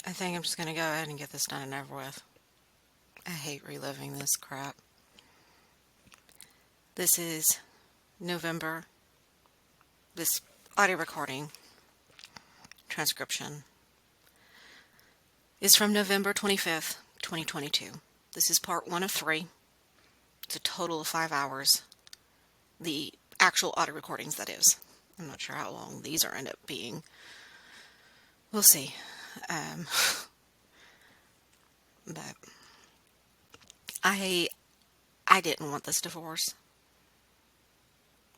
I think I'm just going to go ahead and get this done and over with. I hate reliving this crap. This is November. This audio recording transcription is from November 25th, 2022. This is part 1 of 3. It's a total of 5 hours. The actual audio recordings, that is. I'm not sure how long these are end up being. We'll see. But I didn't want this divorce.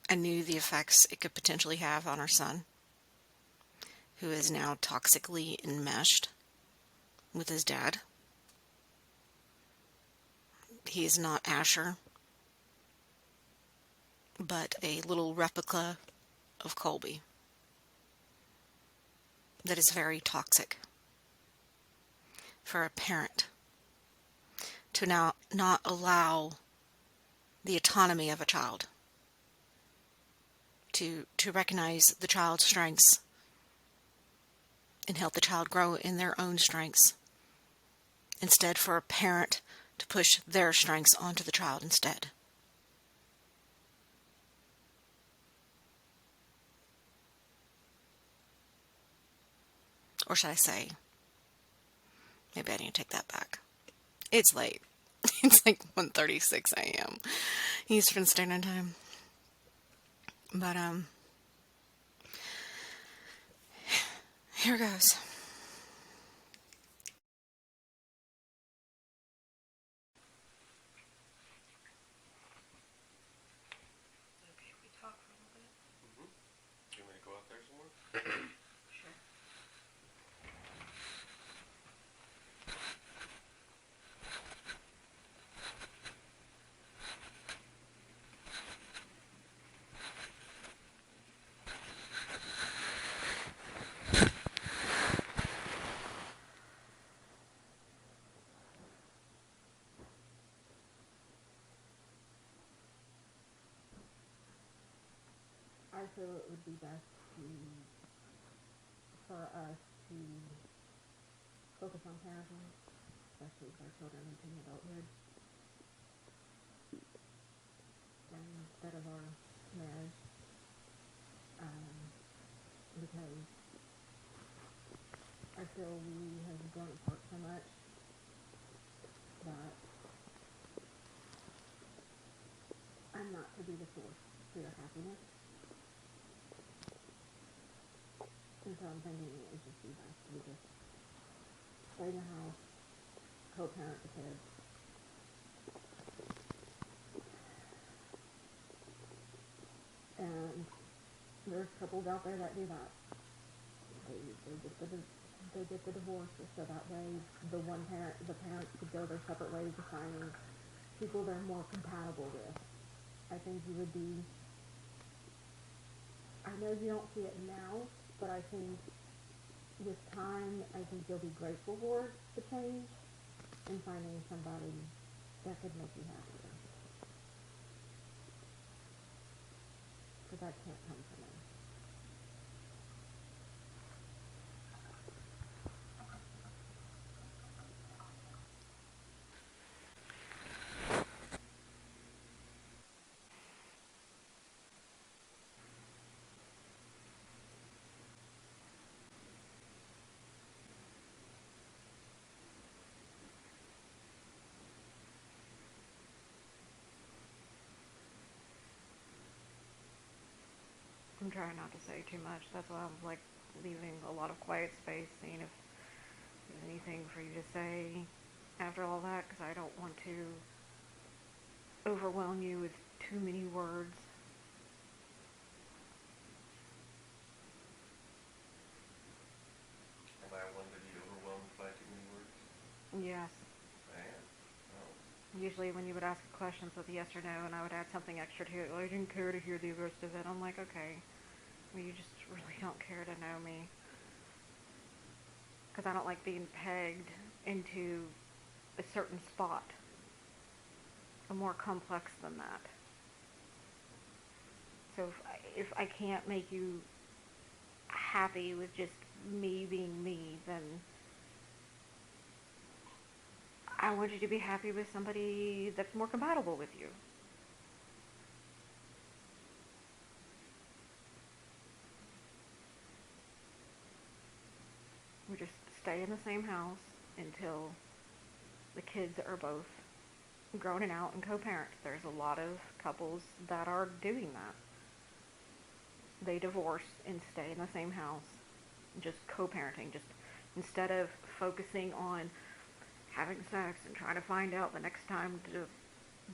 I knew the effects it could potentially have on our son, who is now toxically enmeshed with his dad. He is not Asher, but a little replica of Colby that is very toxic for a parent to now not allow the autonomy of a child, to recognize the child's strengths and help the child grow in their own strengths, instead for a parent to push their strengths onto the child instead. Or should I say, maybe I need to take that back. It's late. It's like 1:36 a.m. Eastern Standard Time. But, here goes. Okay, we talk for a little bit. Do you want me to go out there somewhere? Sure. I feel it would be best for us to focus on parenting, especially with our children entering adulthood, instead of our marriage, because I feel we have grown apart so much that I'm not to be the source for your happiness. And so I'm thinking it would just be best to just stay in the house, co-parent the kids. And there's couples out there that do that. They get the divorce so that way the parents could go their separate ways of finding people they're more compatible with. I think you would be, I know you don't see it now, but I think with time, I think you'll be grateful for the change and finding somebody that could make you happier. Because that can't come from me. I'm trying not to say too much. That's why I'm like leaving a lot of quiet space, seeing if there's anything for you to say after all that, because I don't want to overwhelm you with too many words. Am I one to be overwhelmed by too many words? Yes. I am. Oh. Usually when you would ask questions with yes or no, and I would add something extra to it, well, I didn't care to hear the rest of it. I'm like, okay, well, you just really don't care to know me. Because I don't like being pegged into a certain spot. I'm more complex than that. So if I can't make you happy with just me being me, then I want you to be happy with somebody that's more compatible with you. We just stay in the same house until the kids are both grown and out and co-parent. There's a lot of couples that are doing that. They divorce and stay in the same house, just co-parenting. Just instead of focusing on having sex and trying to find out the next time to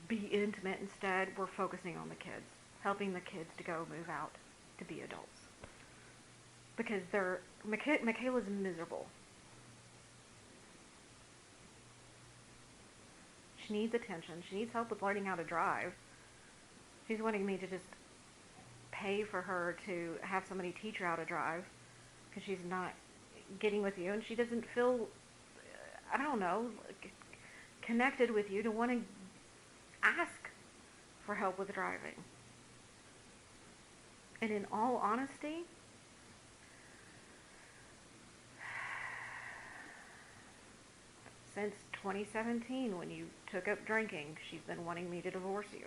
be intimate, instead we're focusing on the kids, helping the kids to go move out to be adults. Because Michaela's miserable. She needs attention. She needs help with learning how to drive. She's wanting me to just pay for her to have somebody teach her how to drive because she's not getting with you and she doesn't feel, I don't know, connected with you to want to ask for help with driving. And in all honesty, since 2017 when you took up drinking, she's been wanting me to divorce you.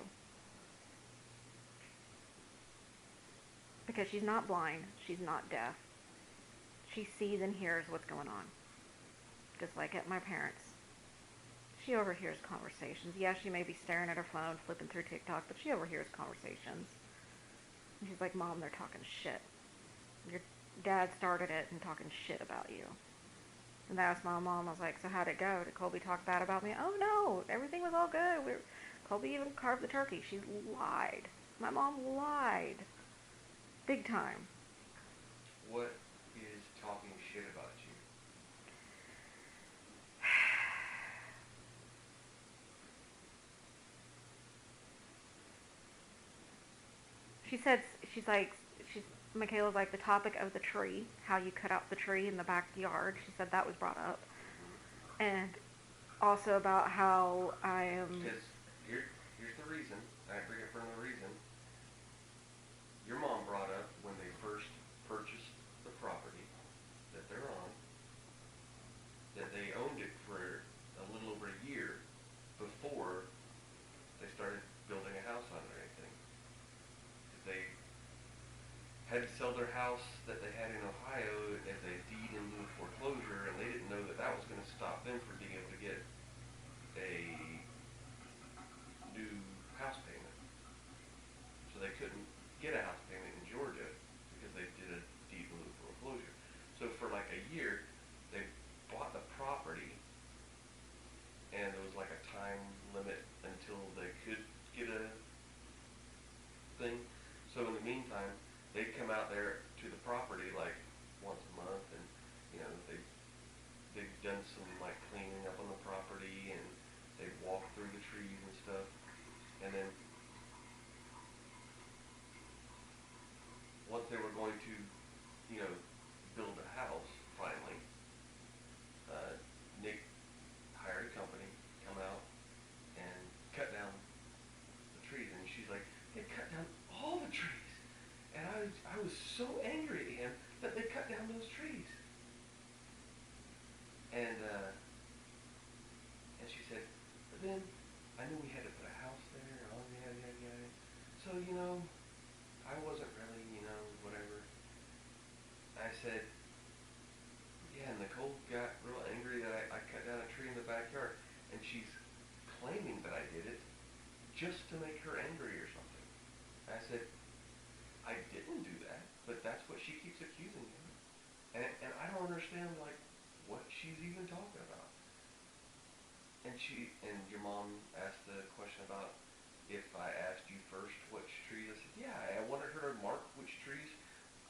Because she's not blind, she's not deaf. She sees and hears what's going on. Just like at my parents'. She overhears conversations. Yeah, she may be staring at her phone, flipping through TikTok, but she overhears conversations. And she's like, Mom, they're talking shit. Your dad started it and talking shit about you. And I asked my mom, I was like, so how'd it go? Did Colby talk bad about me? Oh, no, everything was all good. Colby even carved the turkey. She lied. My mom lied. Big time. What is talking shit about you? She said, Michaela's like the topic of the tree, how you cut out the tree in the backyard. She said that was brought up. And also about how I am... Because here's the reason. I bring it for another reason. Your mom brought up when they first purchased the property that they're on, that they owned it for a little over a year before they started building a house on it or anything. They had to sell their house that they had in Ohio as a deed in lieu of foreclosure, and they didn't know that that was going to stop them from being able to get a new house payment. So they couldn't get a house payment in Georgia because they did a deed in lieu of foreclosure. So for like a year, they bought the property, and there was like a time limit until they could get a thing. So in the meantime, they'd come out there to the property like once a month, and you know they've done some like cleaning up on the property, and they'd walk through the trees and stuff, and then once they were going to, you know, build a house finally, Nick hired a company come out and cut down the trees, and she's like, they cut down all the trees, and I was so angry at him that they cut down those trees, and she said, but then I knew we had to put a house there, and all yada yada yada, so you know, I wasn't really, you know, whatever. I said, yeah, Nicole got real angry that I cut down a tree in the backyard, and she's claiming that I did it just to make her angry or something. I said, I didn't do that, but that's what she keeps accusing me of. And I don't understand, like, what she's even talking about. And your mom asked the question about if I asked you first which trees. I said, yeah, I wanted her to mark which trees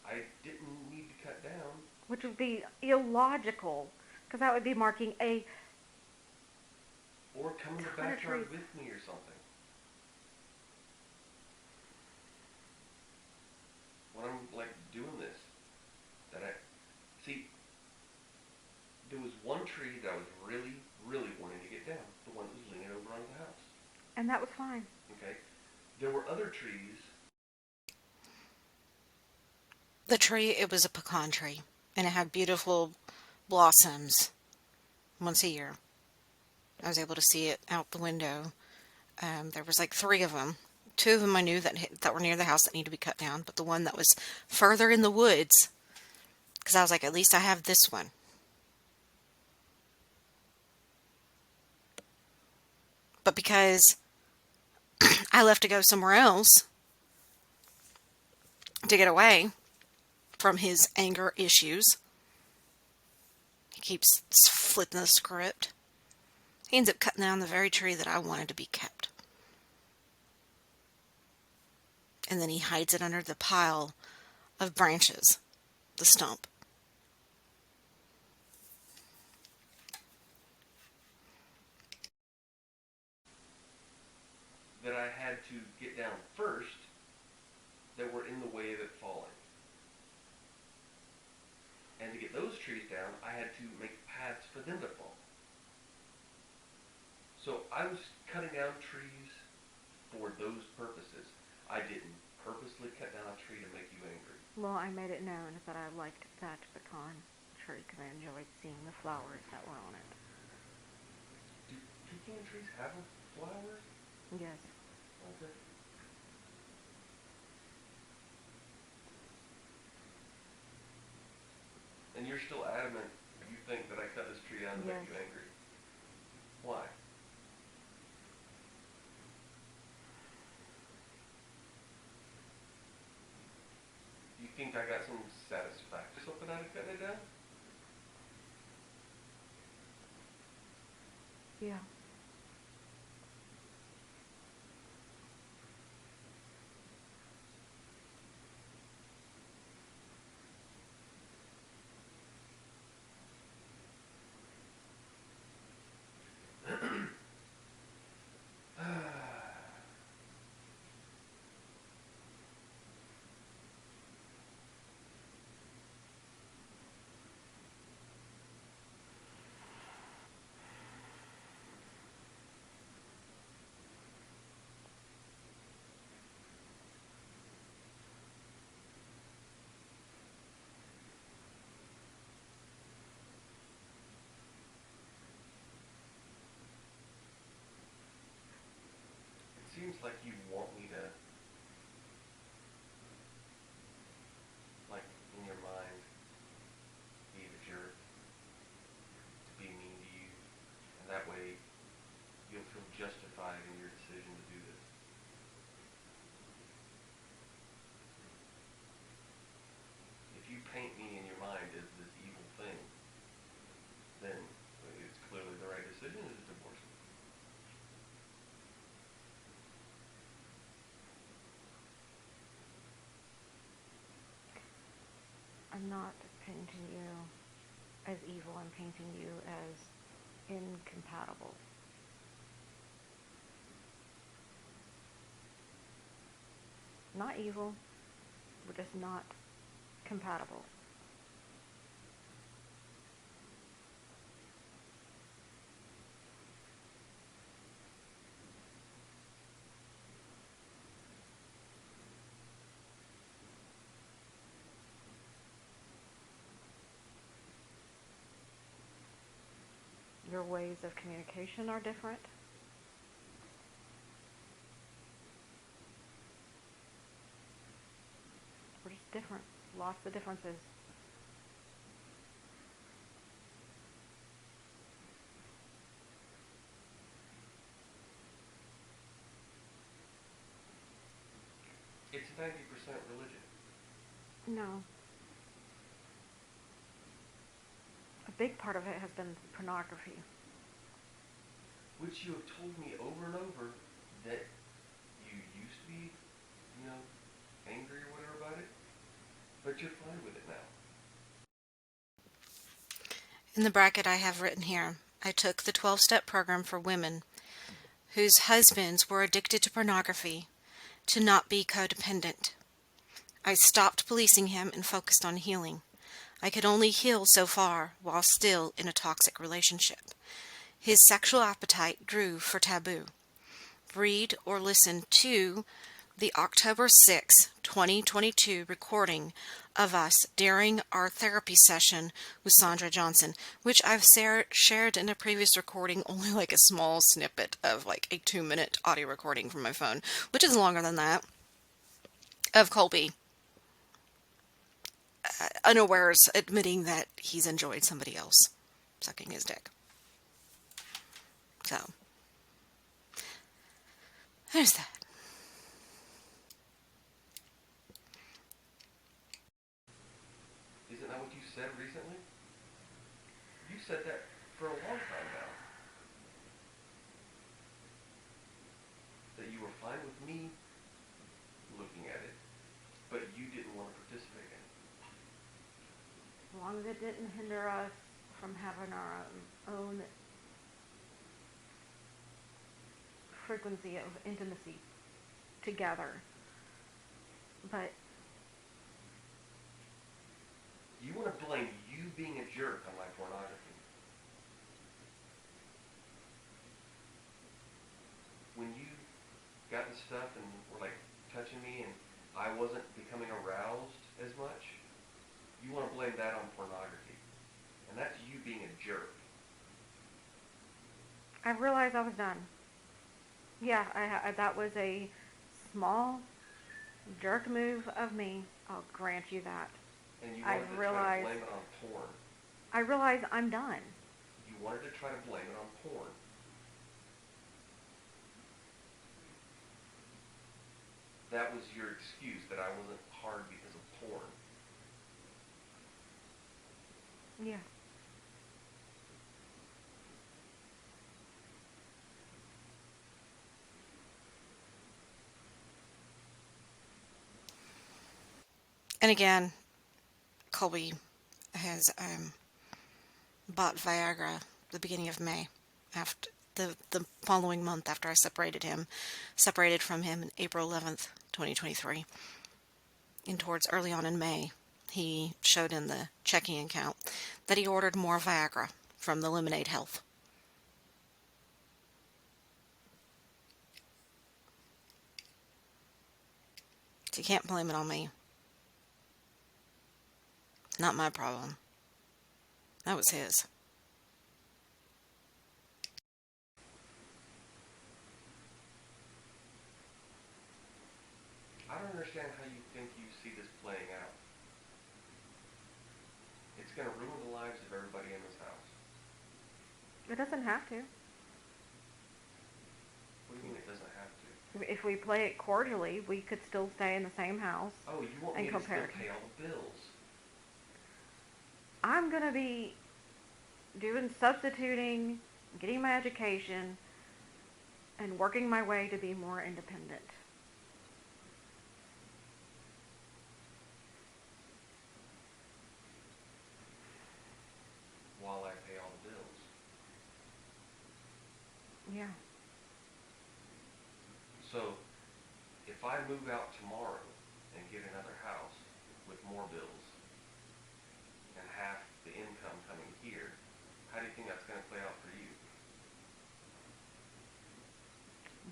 I didn't need to cut down. Which would be illogical, because that would be marking a... Or come in the backyard with me or something. When I'm, like, doing this, see, there was one tree that I was really, really wanting to get down, the one that was leaning over onto the house. And that was fine. Okay? There were other trees. The tree, it was a pecan tree, and it had beautiful blossoms once a year. I was able to see it out the window. There was like three of them. Two of them I knew that were near the house that needed to be cut down, but the one that was further in the woods, because I was like, at least I have this one. But because I left to go somewhere else to get away from his anger issues, he keeps flipping the script. He ends up cutting down the very tree that I wanted to be kept. And then he hides it under the pile of branches, the stump. That I had to get down first that were in the way of it falling. And to get those trees down, I had to make paths for them to fall. So I was cutting down trees for those purposes. I didn't purposely cut down a tree to make you angry. Well, I made it known that I liked that pecan tree because I enjoyed seeing the flowers that were on it. Do pecan trees have flowers? Yes. Okay. And you're still adamant you think that I cut this tree down to Yes. make you angry. Why? You think I got some satisfaction something out of cutting it down? Yeah. It seems like you want me to, like, in your mind, be the jerk, to be mean to you, and that way you'll feel justified in your decision to do this. If you paint me in your mind as this evil thing, then it's clearly the right decision is to divorce me. I'm not painting you as evil. I'm painting you as incompatible. Not evil. We're just not compatible. Your ways of communication are different. We're just different. Lots of differences. It's 90% religion. No. A big part of it has been pornography. Which you have told me over and over that you used to be, angry or whatever about it, but you're fine with it now. In the bracket I have written here, I took the 12-step program for women whose husbands were addicted to pornography to not be codependent. I stopped policing him and focused on healing. I could only heal so far while still in a toxic relationship. His sexual appetite grew for taboo. Read or listen to the October 6, 2022 recording of us during our therapy session with Sandra Johnson, which I've shared in a previous recording, only like a small snippet of like a 2-minute audio recording from my phone, which is longer than that, of Colby unawares admitting that he's enjoyed somebody else sucking his dick. So, there's that. Isn't that what you said recently? You said that for a long time now. That you were fine with me looking at it, but you didn't want to participate in it. As long as it didn't hinder us from having our own frequency of intimacy together. But You want to blame you being a jerk on my pornography. When you got the stuff and were like touching me and I wasn't becoming aroused as much, you want to blame that on pornography. And that's you being a jerk. I realized I was done. Yeah, that was a small jerk move of me. I'll grant you that. And you I wanted to try to realized blame it on porn. I realize I'm done. You wanted to try to blame it on porn. That was your excuse, that I wasn't hard because of porn. Yeah. And again, Colby has bought Viagra the beginning of May, after the following month after I separated from him in April 11th, 2023. And towards early on in May, he showed in the checking account that he ordered more Viagra from the Lemonade Health. So you can't blame it on me. Not my problem. That was his. I don't understand how you think you see this playing out. It's going to ruin the lives of everybody in this house. It doesn't have to. What do you mean it doesn't have to? If we play it cordially, we could still stay in the same house. Oh, you want And me to still compare. pay all the bills? I'm going to be doing substituting, getting my education, and working my way to be more independent. While I pay all the bills. Yeah. So, if I move out tomorrow and get another house with more bills and half the income coming here, how do you think that's going to play out for you?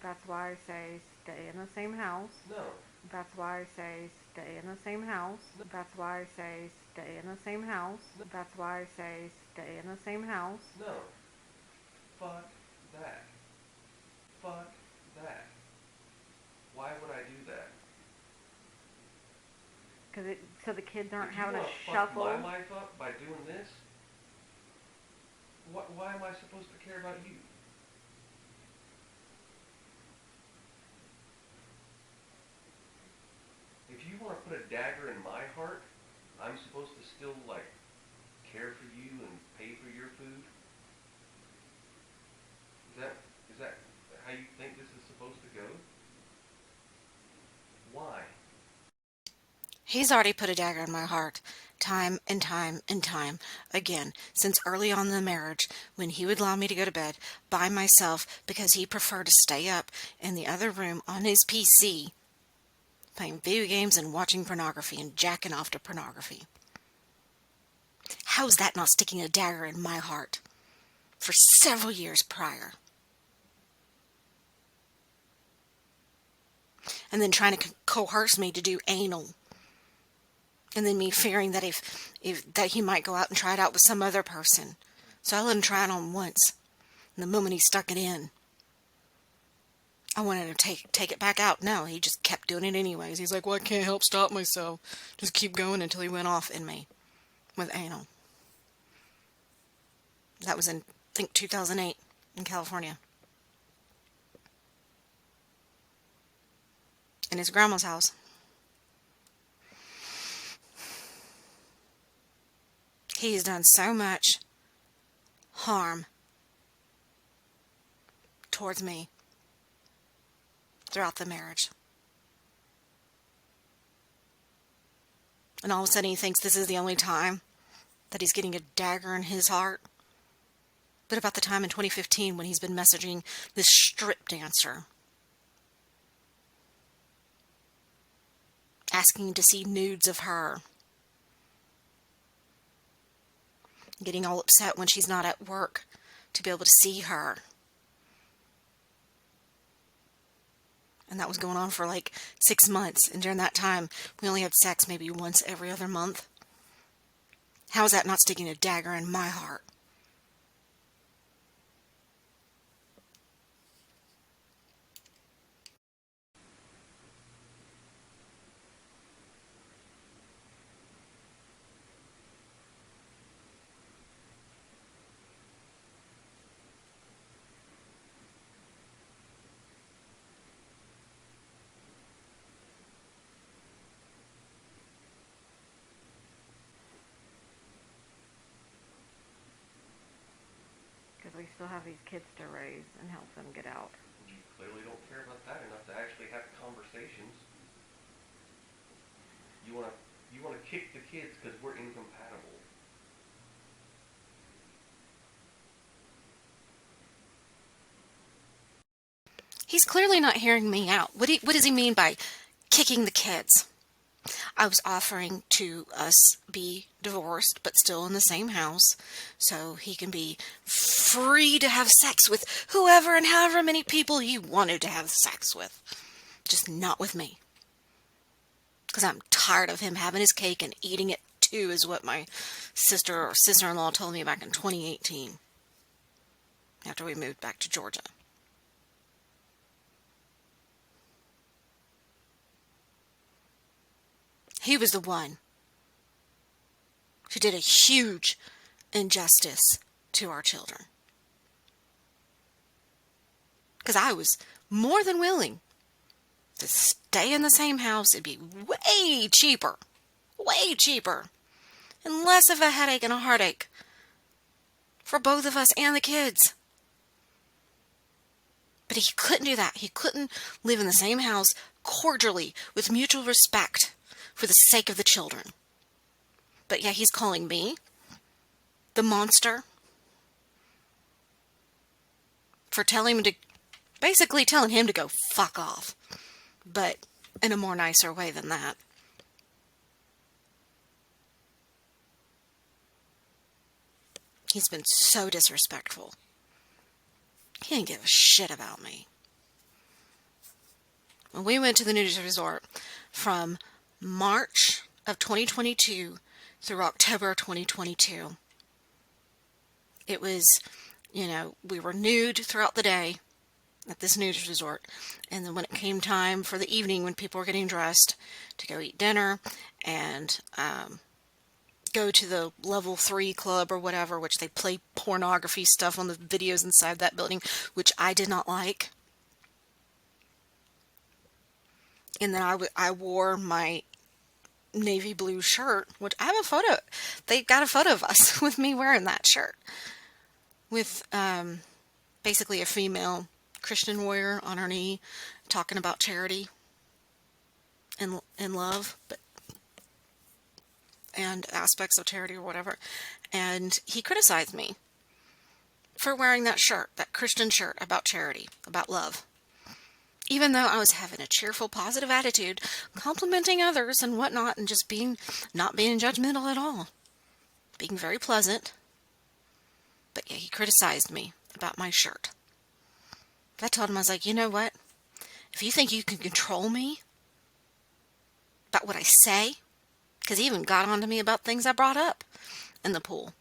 That's why I say stay in the same house. No. That's why I say stay in the same house. That's why I say stay in the same house. That's why I say stay in the same house. No. Fuck that. Fuck that. Why would I do that? So the kids aren't If having you a want to shuffle. fuck my life up by doing this, why am I supposed to care about you? If you want to put a dagger in my heart, I'm supposed to still, like, care for you and pay for your food? Is that how you think this is supposed to go? Why? He's already put a dagger in my heart, time and time and time again, since early on in the marriage, when he would allow me to go to bed by myself because he preferred to stay up in the other room on his PC, playing video games and watching pornography and jacking off to pornography. How is that not sticking a dagger in my heart for several years prior? And then trying to coerce me to do anal And then me fearing that if that he might go out and try it out with some other person. So I let him try it on once. And the moment he stuck it in, I wanted to take it back out. No, he just kept doing it anyways. He's like, well, I can't help stop myself. Just keep going until he went off in me with anal. That was in, I think, 2008 in California. In his grandma's house. He has done so much harm towards me throughout the marriage. And all of a sudden he thinks this is the only time that he's getting a dagger in his heart. But about the time in 2015 when he's been messaging this strip dancer, asking to see nudes of her, getting all upset when she's not at work to be able to see her. And that was going on for like 6 months. And during that time, we only had sex maybe once every other month. How is that not sticking a dagger in my heart? Because we still have these kids to raise and help them get out. You clearly don't care about that enough to actually have conversations. You wanna kick the kids because we're incompatible. He's clearly not hearing me out. What does he mean by kicking the kids? I was offering to us be divorced, but still in the same house, so he can be free to have sex with whoever and however many people he wanted to have sex with. Just not with me. Because I'm tired of him having his cake and eating it too, is what my sister or sister-in-law told me back in 2018, after we moved back to Georgia. He was the one who did a huge injustice to our children. Because I was more than willing to stay in the same house. It'd be way cheaper, and less of a headache and a heartache for both of us and the kids. But he couldn't do that. He couldn't live in the same house cordially with mutual respect for the sake of the children. But yeah, he's calling me the monster for basically telling him to go fuck off. But in a more nicer way than that. He's been so disrespectful. He didn't give a shit about me. When we went to the nudist resort from March of 2022 through October 2022, it was, we were nude throughout the day at this nudist resort. And then when it came time for the evening, when people were getting dressed to go eat dinner and go to the level 3 club or whatever, which they play pornography stuff on the videos inside that building, which I did not like. And then I wore my navy blue shirt, which I have a photo. They got a photo of us with me wearing that shirt. With basically a female Christian warrior on her knee talking about charity and love, and aspects of charity or whatever. And he criticized me for wearing that shirt, that Christian shirt about charity, about love. Even though I was having a cheerful, positive attitude, complimenting others and whatnot, and just not being judgmental at all. Being very pleasant. But yeah, he criticized me about my shirt. I told him, I was like, you know what? If you think you can control me about what I say Because he even got on to me about things I brought up in the pool.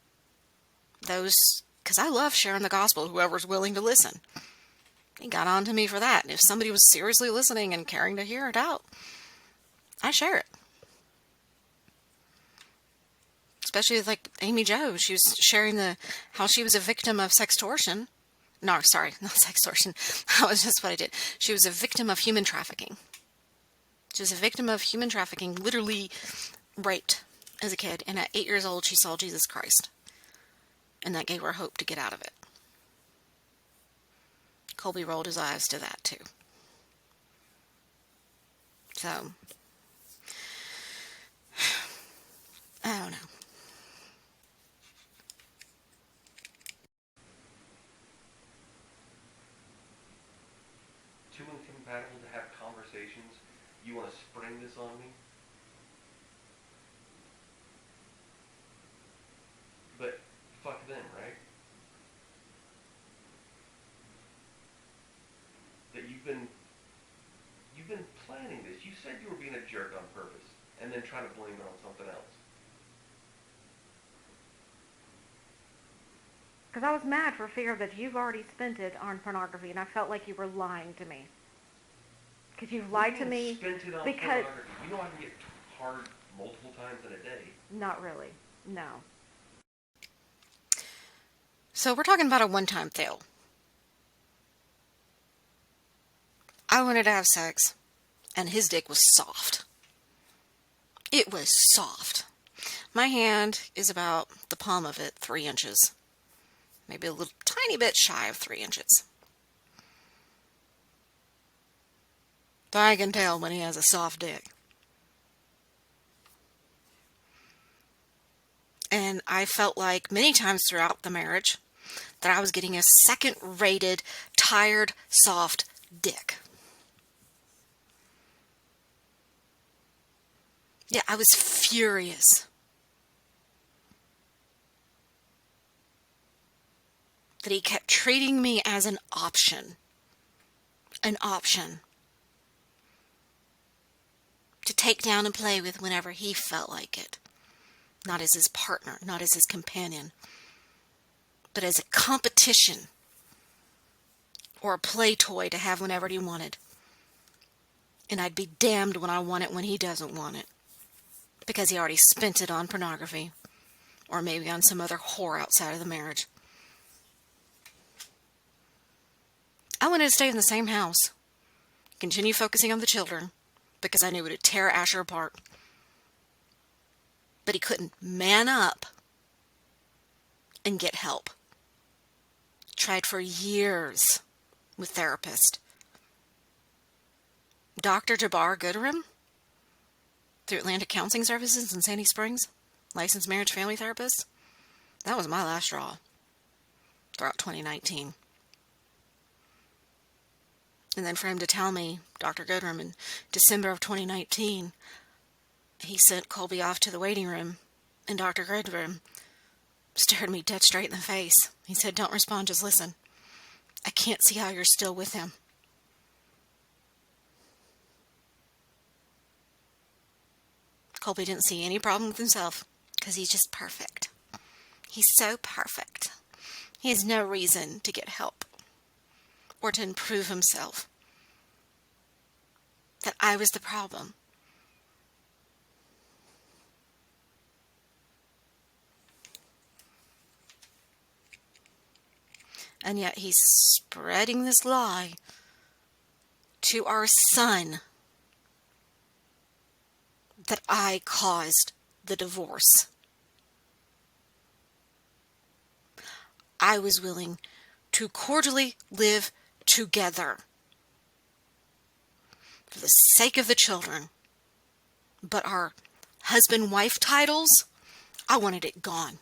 Because I love sharing the gospel with whoever's willing to listen. He got on to me for that. And if somebody was seriously listening and caring to hear it out, I share it. Especially with, like, Amy Jo. She was sharing how she was a victim of sextortion. No, sorry, not sextortion. That was just what I did. She was a victim of human trafficking. She was a victim of human trafficking, literally raped as a kid. And at 8 years old, she saw Jesus Christ. And that gave her hope to get out of it. Colby rolled his eyes to that, too. So, I don't know. Too incompatible to have conversations. You want to spring this on me? But fuck them, right? That you've been planning this. You said you were being a jerk on purpose, and then trying to blame it on something else. Because I was mad for fear that you've already spent it on pornography, and I felt like you were lying to me. Because you've lied to me. Spent it on because pornography. You know I can get hard multiple times in a day. not really. No. So we're talking about a one-time fail. I wanted to have sex, and his dick was soft. It was soft. My hand is about the palm of it, 3 inches. Maybe a little tiny bit shy of 3 inches. So I can tell when he has a soft dick. And I felt like many times throughout the marriage that I was getting a second-rated, tired, soft dick. Yeah, I was furious that he kept treating me as an option. An option. To take down and play with whenever he felt like it. Not as his partner, not as his companion, but as a competition or a play toy to have whenever he wanted. And I'd be damned when I want it when he doesn't want it. Because he already spent it on pornography. Or maybe on some other whore outside of the marriage. I wanted to stay in the same house. Continue focusing on the children. Because I knew it would tear Asher apart. But he couldn't man up and get help. Tried for years with therapists. Dr. Jabbar Gooderham through Atlantic Counseling Services in Sandy Springs, licensed marriage family therapist. That was my last straw throughout 2019. And then for him to tell me, Dr. Gooderham, in December of 2019, he sent Colby off to the waiting room, and Dr. Gooderham stared me dead straight in the face. He said, "Don't respond, just listen. I can't see how you're still with him." Colby didn't see any problem with himself because he's just perfect. He's so perfect. He has no reason to get help or to improve himself. That I was the problem. And yet he's spreading this lie to our son that I caused the divorce. I was willing to cordially live together for the sake of the children. But our husband-wife titles, I wanted it gone.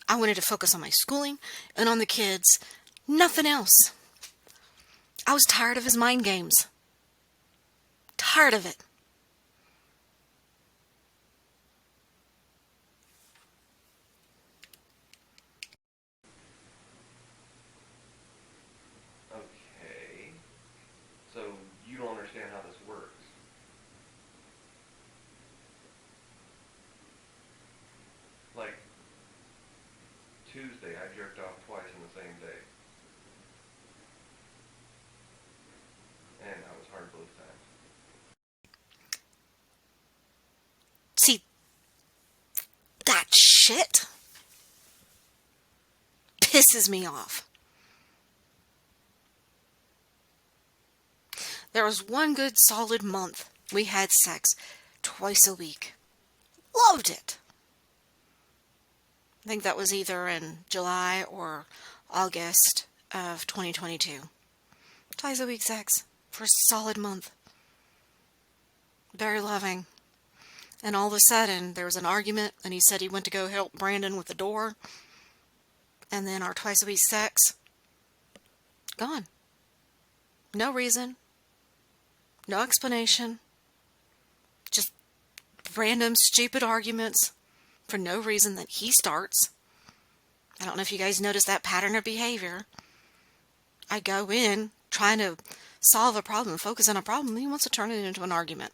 I wanted to focus on my schooling and on the kids. Nothing else. I was tired of his mind games. Tired of it. Okay. So you don't understand how this works. Tuesday, I jerked off twice in the same day. And I was hard both times. See, that shit pisses me off. There was one good solid month we had sex twice a week. Loved it. I think that was either in July or August of 2022. Twice a week sex for a solid month. Very loving. And all of a sudden, there was an argument, and he said he went to go help Brandon with the door. And then our twice a week sex, gone. No reason. No explanation. Just random stupid arguments for no reason that he starts. I don't know if you guys noticed that pattern of behavior. I go in trying to solve a problem, focus on a problem, and he wants to turn it into an argument.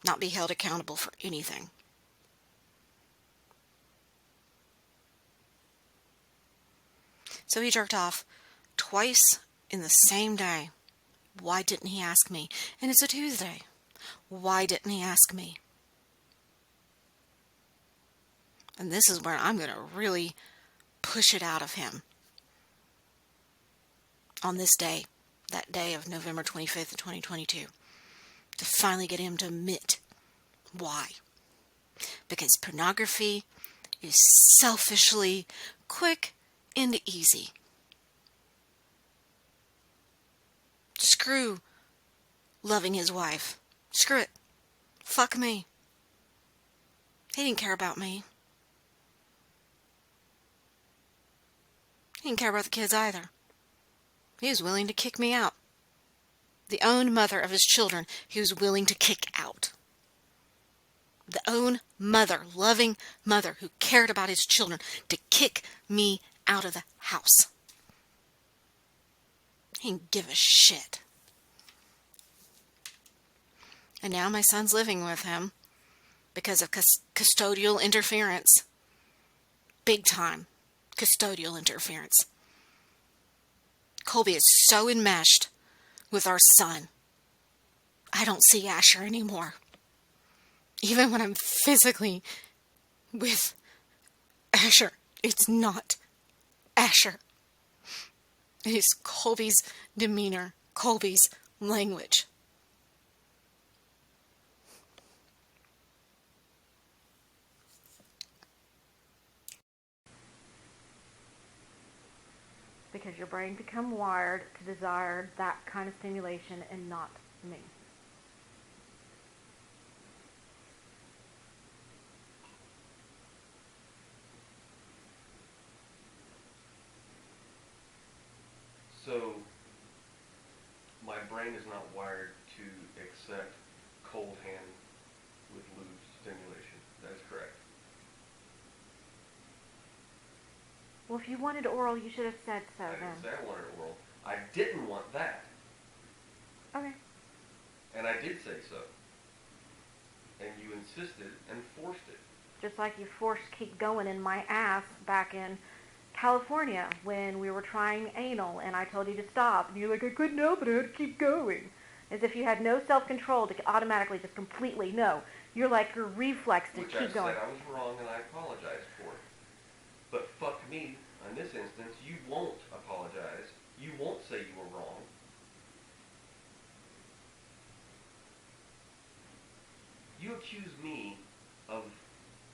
Not be held accountable for anything. So he jerked off twice in the same day. Why didn't he ask me? And it's a Tuesday. Why didn't he ask me? And this is where I'm going to really push it out of him. On this day, that day of November 25th, 2022. To finally get him to admit why. Because pornography is selfishly quick and easy. Screw loving his wife. Screw it. Fuck me. He didn't care about me. He didn't care about the kids either. He was willing to kick me out. The own mother of his children, he was willing to kick out. The own mother, loving mother who cared about his children, to kick me out of the house. He didn't give a shit. And now my son's living with him because of custodial interference. Big time custodial interference. Colby is so enmeshed with our son. I don't see Asher anymore. Even when I'm physically with Asher, it's not Asher. It is Colby's demeanor, Colby's language. Because your brain become wired to desire that kind of stimulation and not me. So, my brain is not wired to accept cold hand with lube stimulation. That is correct. Well, if you wanted oral, you should have said so I then. didn't say I wanted oral. I didn't want that. Okay. And I did say so. And you insisted and forced it. Just like you forced keep going in my ass back in California when we were trying anal and I told you to stop. And you're like, I couldn't help it, I had to keep going. As if you had no self-control to automatically just completely no. You're like your reflex to Which keep going. I said I was wrong and I apologized for. But fuck me, in this instance, you won't apologize. You won't say you were wrong. You accuse me of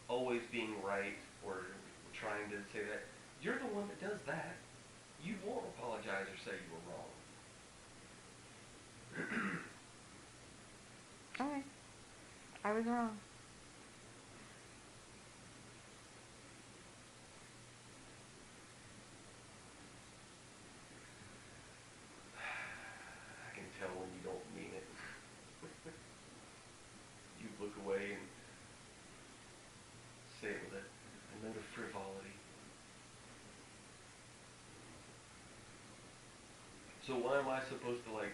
always being right or trying to say that. You're the one that does that. You won't apologize or say you were wrong. Okay. I was wrong. I can tell when you don't mean it. You look away and say it with a note of frivolity. So why am I supposed to, like,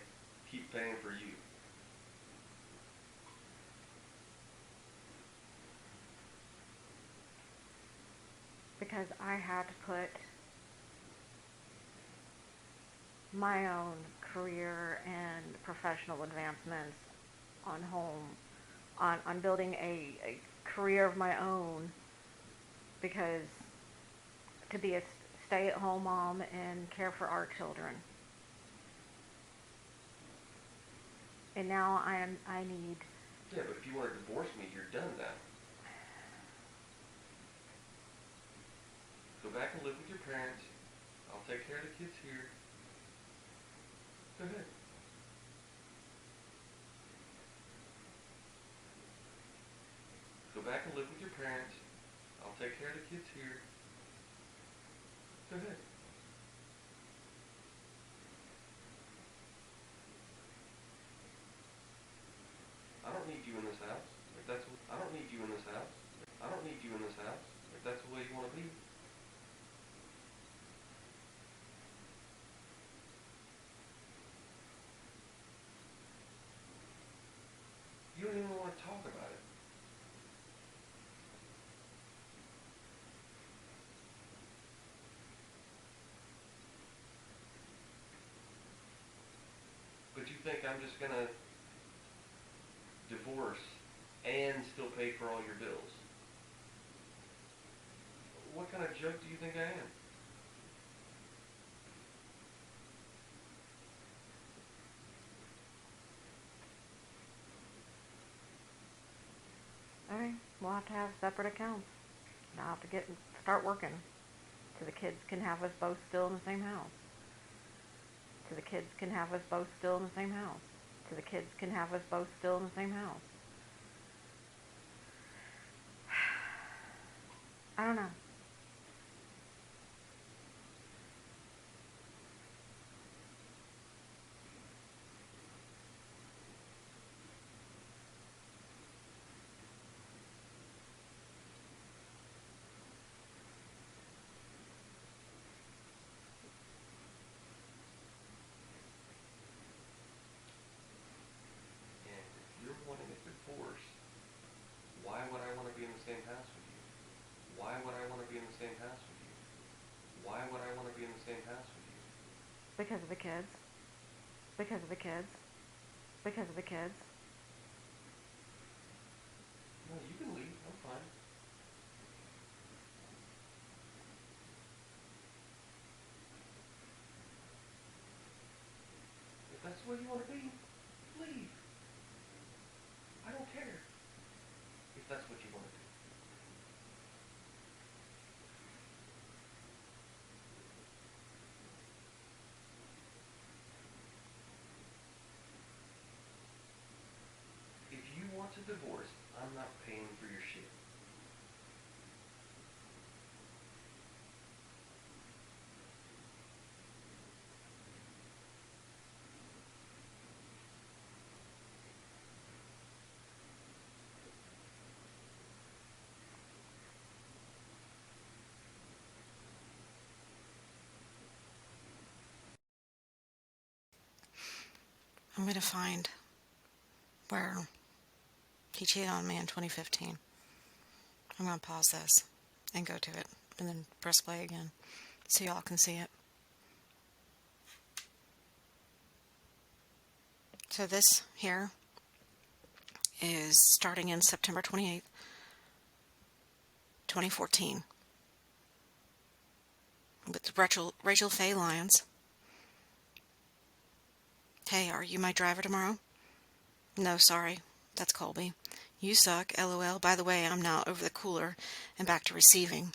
keep paying for you? because I had to put my own career and professional advancements on building a career of my own, because to be a stay-at-home mom and care for our children. And now I need. Yeah, but if you want to divorce me, you're done now. Go back and live with your parents. I'll take care of the kids here. Go ahead. Go back and live with your parents. I'll take care of the kids here. Go ahead. I don't need you in this house. If that's what, I don't need you in this house. I don't need you in this house. If that's the way you want to be. You don't even want to talk about it. But you think I'm just gonna divorce and still pay for all your bills? What kind of joke do you think I am? Okay, we'll have to have separate accounts. I'll have to start working, so the kids can have us both still in the same house. So the kids can have us both still in the same house. So the kids can have us both still in the same house. I don't know. And if you're wanting a divorce, why would I want to be in the same house with you? Why would I want to be in the same house with you? Why would I want to be in the same house with you? Because of the kids. Because of the kids. Because of the kids. No, you can leave. I'm fine. If that's the way you want to be, leave. I don't care. If that's what you want to do. If you want to divorce, I'm not paying for your shit. I'm going to find where he cheated on me in 2015. I'm going to pause this and go to it and then press play again so y'all can see it. So this here is starting in September 28th, 2014 with Rachel Faye Lyons. Hey, are you my driver tomorrow? No, sorry. That's Colby. You suck, LOL. By the way, I'm now over the cooler and back to receiving.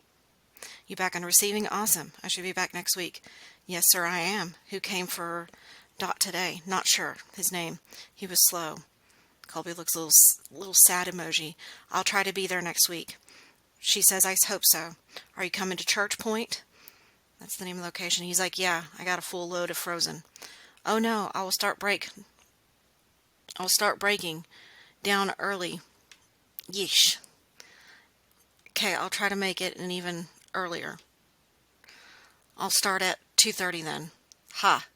You back on receiving? Awesome. I should be back next week. Yes, sir, I am. Who came for Dot today? Not sure. His name. He was slow. Colby looks a little sad emoji. I'll try to be there next week. She says, I hope so. Are you coming to Church Point? That's the name of the location. He's like, yeah, I got a full load of frozen. Oh no, I'll start breaking down early. Yeesh. Okay, I'll try to make it an even earlier. I'll start at 2:30 then. Ha.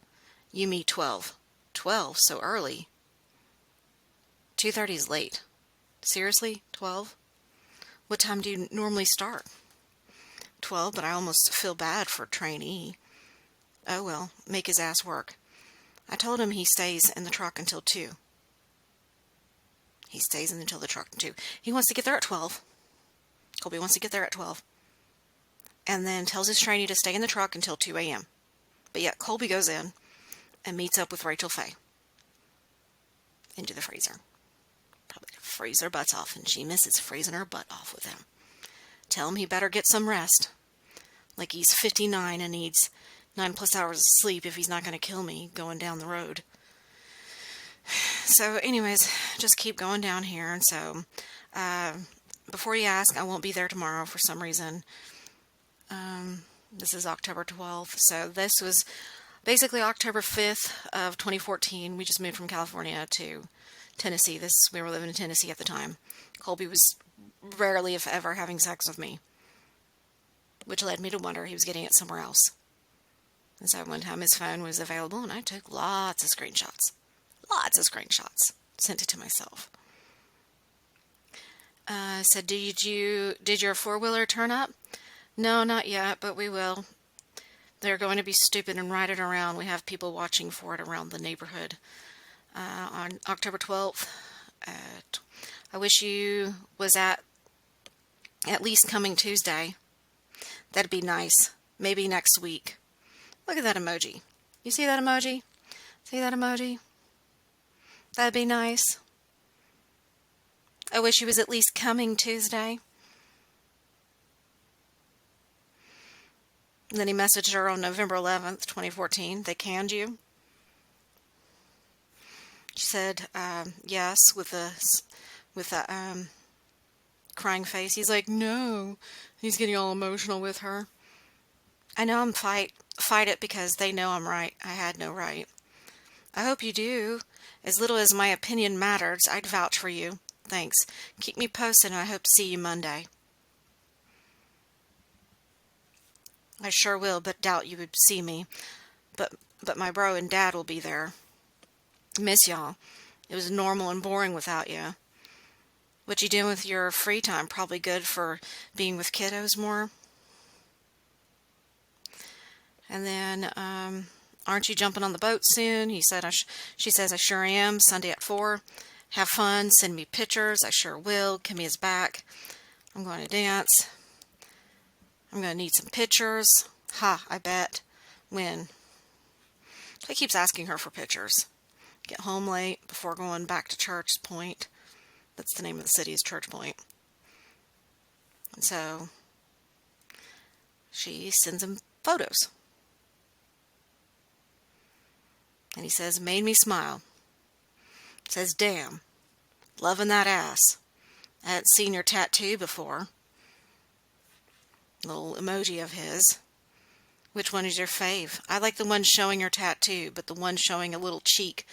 You meet 12. 12? So early? 2:30 is late. Seriously? 12? What time do you normally start? 12, but I almost feel bad for trainee. Oh well, make his ass work. I told him he stays in the truck until 2. He stays until the truck until 2. He wants to get there at 12. Colby wants to get there at 12. And then tells his trainee to stay in the truck until 2 a.m. But yet Colby goes in and meets up with Rachel Faye into the freezer. Probably to freeze their butts off, and she misses freezing her butt off with him. Tell him he better get some rest. Like he's 59 and needs 9+ hours of sleep if he's not going to kill me going down the road. So anyways, just keep going down here. And so, before you ask, I won't be there tomorrow for some reason. This is October 12th. So this was basically October 5th of 2014. We just moved from California to Tennessee. We were living in Tennessee at the time. Colby was rarely, if ever, having sex with me, which led me to wonder he was getting it somewhere else. And so one time his phone was available, and I took lots of screenshots. Sent it to myself. Said, did your four-wheeler turn up? No, not yet, but we will. They're going to be stupid and ride it around. We have people watching for it around the neighborhood. On October 12th, I wish you was at least coming Tuesday. That'd be nice. Maybe next week. Look at that emoji. You see that emoji? See that emoji? That'd be nice. I wish he was at least coming Tuesday. And then he messaged her on November 11th, 2014. They canned you. She said, yes, with a crying face. He's like, no. He's getting all emotional with her. I know I'm fight it because they know I'm right. I had no right. I hope you do. As little as my opinion matters, I'd vouch for you. Thanks. Keep me posted, and I hope to see you Monday. I sure will, but doubt you would see me. But my bro and dad will be there. Miss y'all. It was normal and boring without you. What you doing with your free time? Probably good for being with kiddos more. And then, aren't you jumping on the boat soon? He said, she says, I sure am. Sunday at 4. Have fun. Send me pictures. I sure will. Kimmy is back. I'm going to dance. I'm going to need some pictures. Ha, I bet. When? So he keeps asking her for pictures. Get home late before going back to Church Point. That's the name of the city, is Church Point. And so she sends him photos. And he says, made me smile. Says, damn, loving that ass. I hadn't seen your tattoo before. Little emoji of his. Which one is your fave? I like the one showing your tattoo, but the one showing a little cheek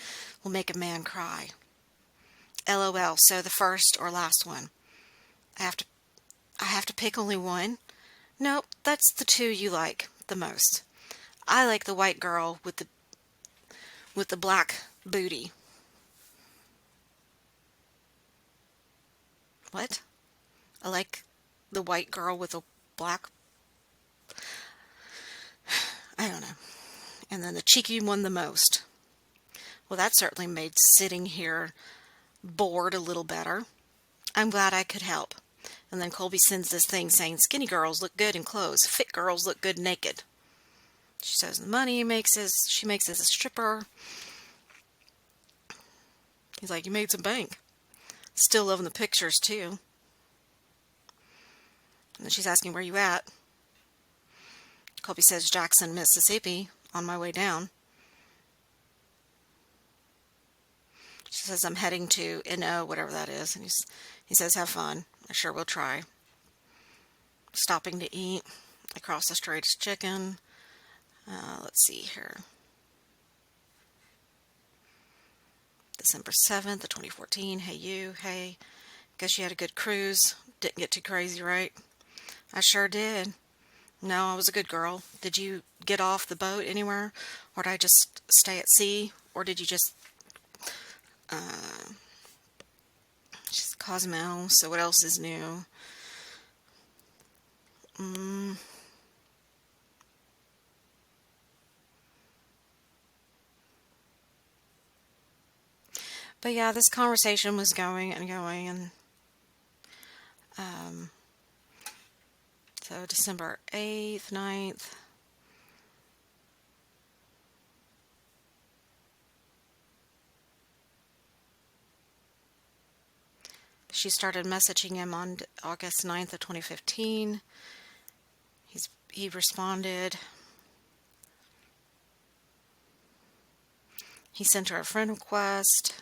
will make a man cry. LOL, so the first or last one. I have to pick only one? Nope, that's the two you like the most. I like the white girl with the black booty. What? I like the white girl with a black... I don't know. And then the cheeky one the most. Well, that certainly made sitting here bored a little better. I'm glad I could help. And then Colby sends this thing saying, skinny girls look good in clothes. Fit girls look good naked. She says the money she makes as a stripper. He's like, you made some bank. Still loving the pictures, too. And then she's asking, where you at? Colby says, Jackson, Mississippi, on my way down. She says, I'm heading to NO, whatever that is. And he says, have fun. I sure will try. Stopping to eat. Across the street is chicken. Let's see here. December 7th, 2014. Hey, you. Hey. Guess you had a good cruise. Didn't get too crazy, right? I sure did. No, I was a good girl. Did you get off the boat anywhere? Or did I just stay at sea? Or did you just Cosmo, so what else is new? But yeah, this conversation was going and going, and um, so December 8th, 9th. She started messaging him on August 9th of 2015. He responded. He sent her a friend request.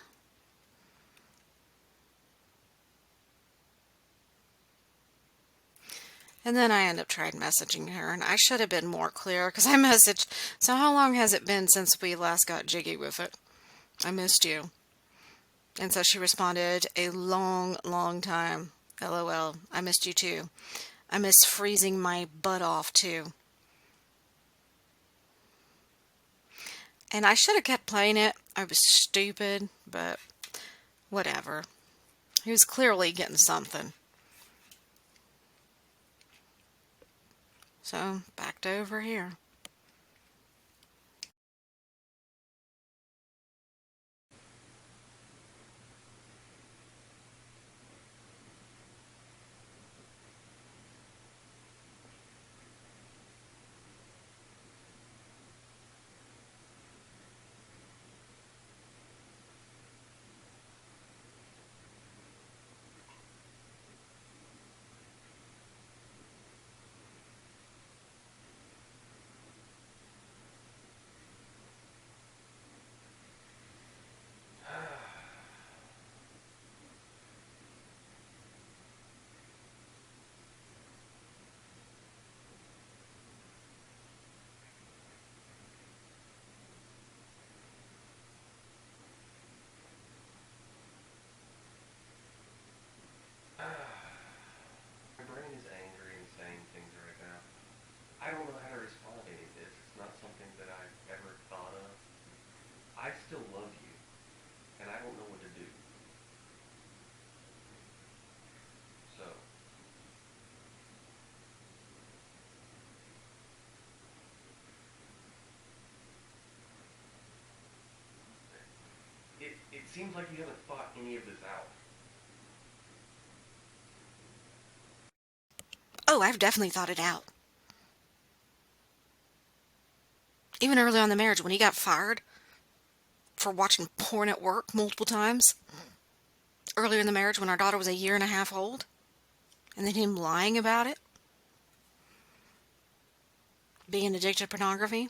And then I ended up trying messaging her, and I should have been more clear because I messaged, so how long has it been since we last got jiggy with it? I missed you. And so she responded, a long, long time. LOL. I missed you too. I miss freezing my butt off too. And I should have kept playing it. I was stupid, but whatever. He was clearly getting something. So, back to over here. My brain is angry and saying things right now. I don't know how to respond to any of this. It's not something that I've ever thought of. I still love you, and I don't know what to do. So, it seems like you haven't thought any of this out. Oh, I've definitely thought it out. Even early on in the marriage, when he got fired for watching porn at work multiple times. Earlier in the marriage, when our daughter was a year and a half old. And then him lying about it. Being addicted to pornography. And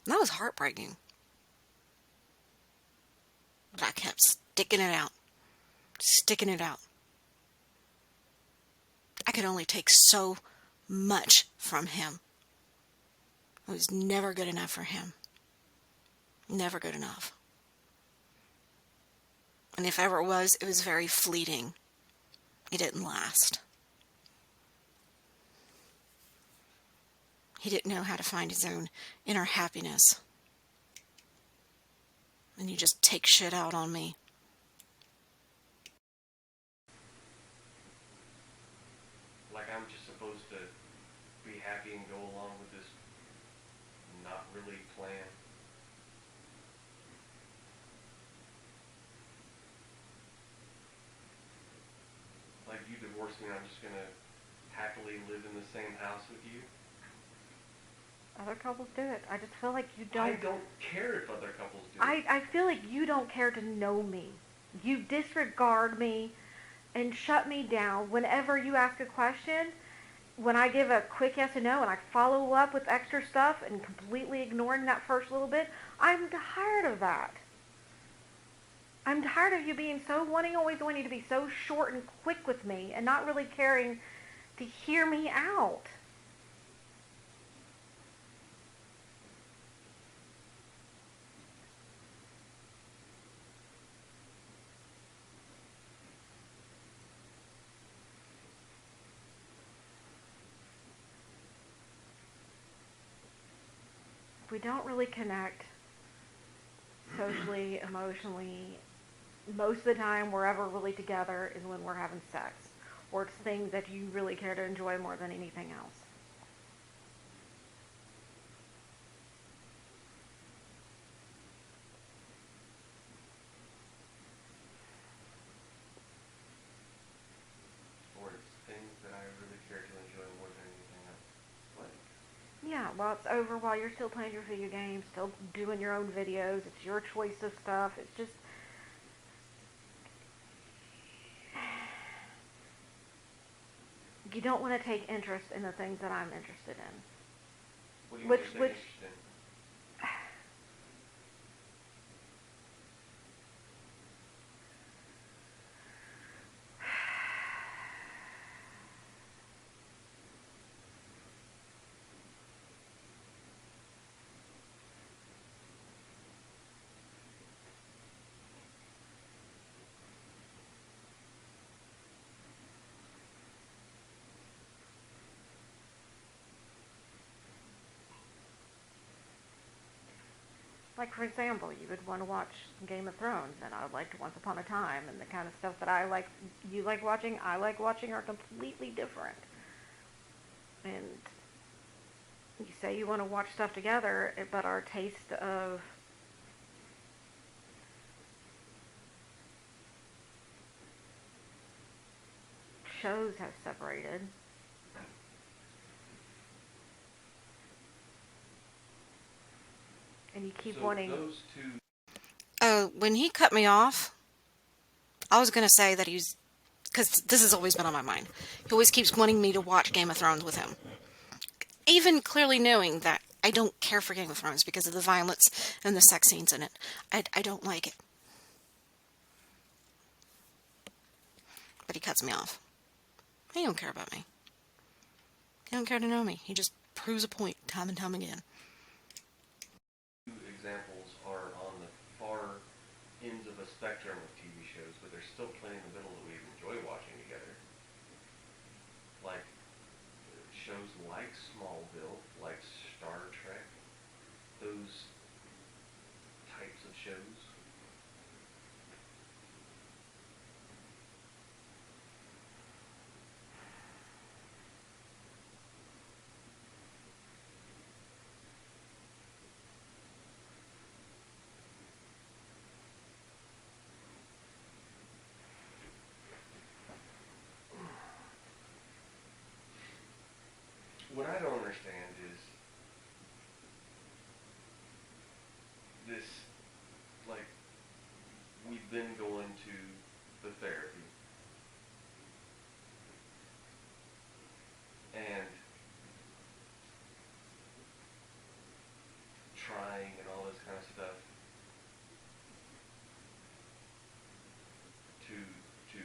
that was heartbreaking. But I kept sticking it out. Sticking it out. I could only take so much from him. It was never good enough for him. Never good enough. And if ever it was very fleeting. It didn't last. He didn't know how to find his own inner happiness. And you just take shit out on me. Like I'm just supposed to be happy and go along with this not really plan. Like you divorced me, I'm just gonna happily live in the same house with you. Other couples do it. I just feel like you I don't. don't care if other couples do it. I feel like you don't care to know me. You disregard me and shut me down whenever you ask a question. When I give a quick yes and no and I follow up with extra stuff and completely ignoring that first little bit, I'm tired of that. I'm tired of you being so always wanting to be so short and quick with me and not really caring to hear me out. If we don't really connect socially, emotionally, most of the time we're ever really together is when we're having sex, or it's things that you really care to enjoy more than anything else. while it's over, while you're still playing your video games, still doing your own videos. It's your choice of stuff. It's just you don't want to take interest in the things that I'm interested in. What do you Which, want to which, take interest in? like for example, you would want to watch Game of Thrones, and I would like Once Upon a Time, and the kind of stuff that I like, you like watching, I like watching, are completely different. And you say you want to watch stuff together, but our taste of shows have separated. And you keep So wanting. those two. When he cut me off, I was going to say that he's, because this has always been on my mind. He always keeps wanting me to watch Game of Thrones with him. Even clearly knowing that I don't care for Game of Thrones because of the violence and the sex scenes in it. I don't like it. But he cuts me off. He don't care about me. He don't care to know me. He just proves a point time and time again. Examples are on the far ends of a spectrum of TV shows, but there's still plenty in the middle that we enjoy watching together. Like shows like Smallville, like Star Trek, those types of shows. What I don't understand is this, like, we've been going to the therapy, and trying and all this kind of stuff to to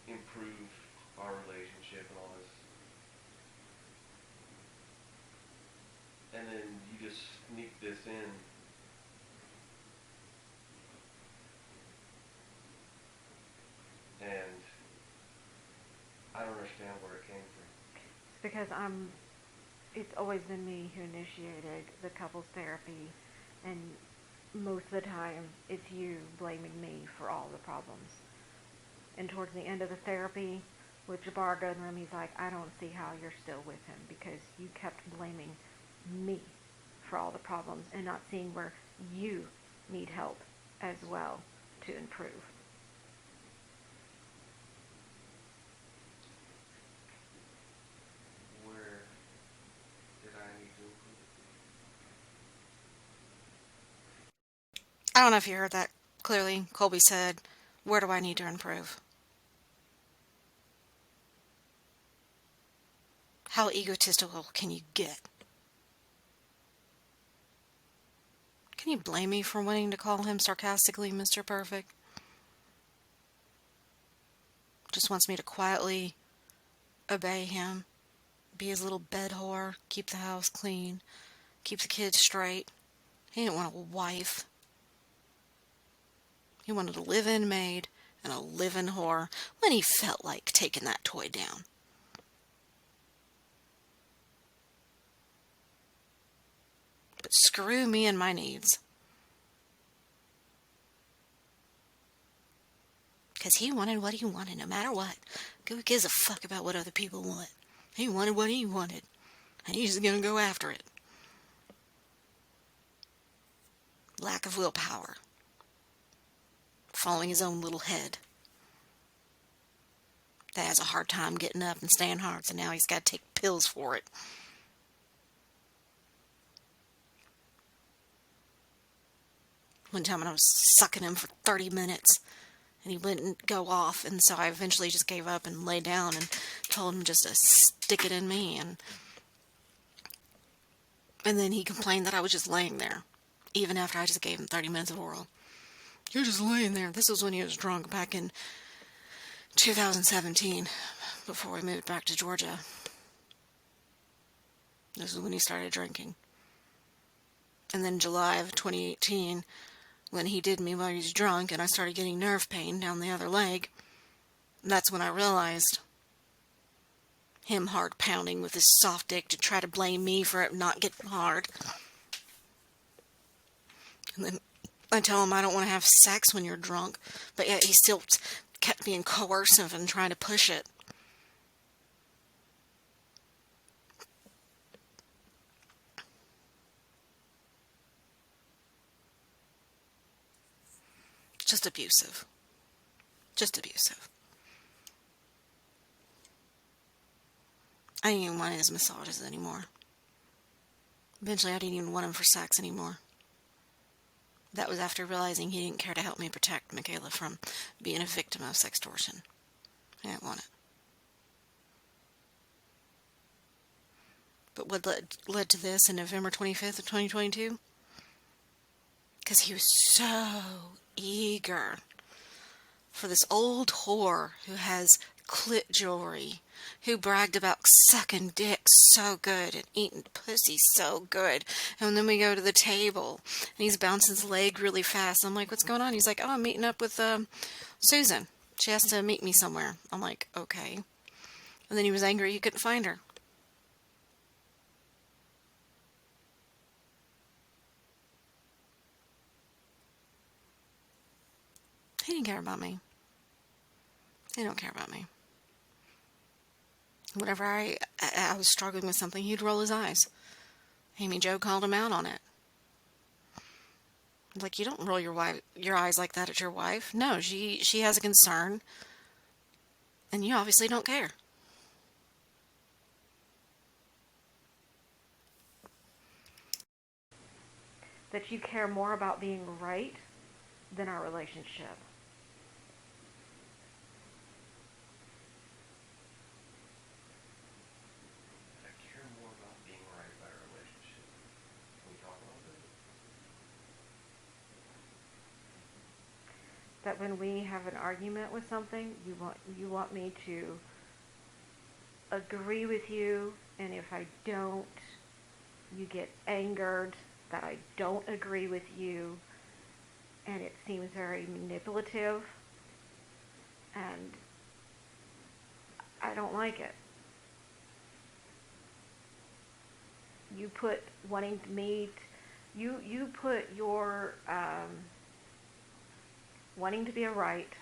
improve our relationship and all this. And then you just sneak this in. And I don't understand where it came from. It's because it's always been me who initiated the couples therapy, and most of the time it's you blaming me for all the problems. And towards the end of the therapy, with Jabbar going to him, he's like, I don't see how you're still with him because you kept blaming me for all the problems and not seeing where you need help as well to improve. Where did I need to improve? I don't know if you heard that clearly. Colby said, where do I need to improve? How egotistical can you get? Can you blame me for wanting to call him sarcastically Mr. Perfect? Just wants me to quietly obey him, be his little bed whore, keep the house clean, keep the kids straight. He didn't want a wife. He wanted a live-in maid and a live-in whore when he felt like taking that toy down. But screw me and my needs. Because he wanted what he wanted, no matter what. Who gives a fuck about what other people want? He wanted what he wanted. And he's just gonna go after it. Lack of willpower. Following his own little head. That has a hard time getting up and staying hard, so now he's got to take pills for it. One time when I was sucking him for 30 minutes and he wouldn't go off, and so I eventually just gave up and laid down and told him just to stick it in me, and then he complained that I was just laying there, even after I just gave him 30 minutes of oral. You're just laying there. This was when he was drunk back in 2017, before we moved back to Georgia. This is when he started drinking. And then July of 2018, when he did me while he was drunk and I started getting nerve pain down the other leg, that's when I realized him hard pounding with his soft dick to try to blame me for it not getting hard. And then I tell him I don't want to have sex when you're drunk, but yet he still kept being coercive and trying to push it. Just abusive. Just abusive. I didn't even want his massages anymore. Eventually, I didn't even want him for sex anymore. That was after realizing he didn't care to help me protect Michaela from being a victim of sextortion. I didn't want it. But what led to this in November 25th of 2022? Because he was so eager for this old whore who has clit jewelry, who bragged about sucking dick so good and eating pussy so good. And then we go to the table, and he's bouncing his leg really fast. I'm like, what's going on? He's like, oh, I'm meeting up with Susan. She has to meet me somewhere. I'm like, okay. And then he was angry he couldn't find her. He didn't care about me. He don't care about me. Whenever I was struggling with something, he'd roll his eyes. Amy Jo called him out on it. Like, you don't roll your eyes like that at your wife. No, she has a concern, and you obviously don't care. That you care more about being right than our relationship. I care more about being right about our relationship. Can we talk about that? That when we have an argument with something, you want me to agree with you, and if I don't, you get angered that I don't agree with you, and it seems very manipulative, and I don't like it. You put wanting me, you put your wanting to be a right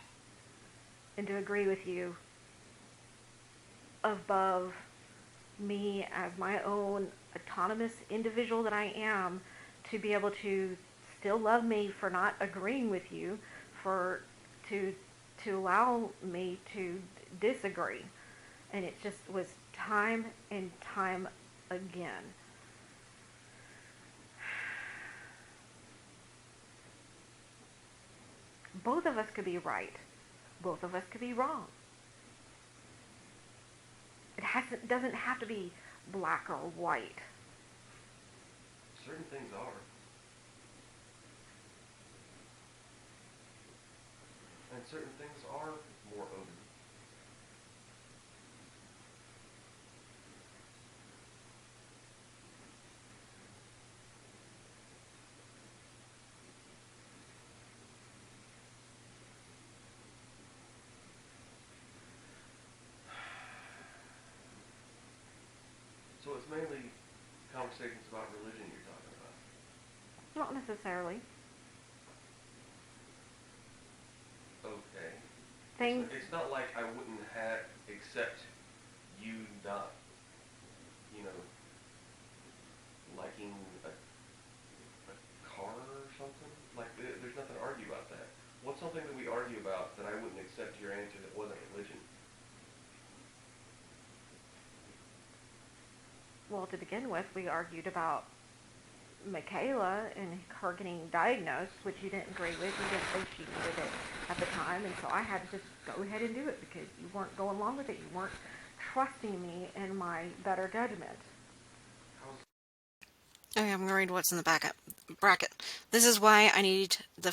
and to agree with you above me as my own autonomous individual that I am, to be able to still love me for not agreeing with you, for to allow me to disagree. And it just was time and time again. Both of us could be right. Both of us could be wrong. Doesn't have to be black or white. Certain things are. And certain things are more open. So it's mainly conversations about religion you're talking about. Not necessarily. Okay. Things. It's not like I wouldn't have accept you not, you know, liking a car or something. Like, there's nothing to argue about that. What's something that we argue about that I wouldn't accept your answer that wasn't religion? Well, to begin with, we argued about Michaela and her getting diagnosed, which you didn't agree with. You didn't think she needed it at the time, and so I had to just go ahead and do it because you weren't going along with it. You weren't trusting me in my better judgment. Okay, I'm going to read what's in the bracket. This is why I need the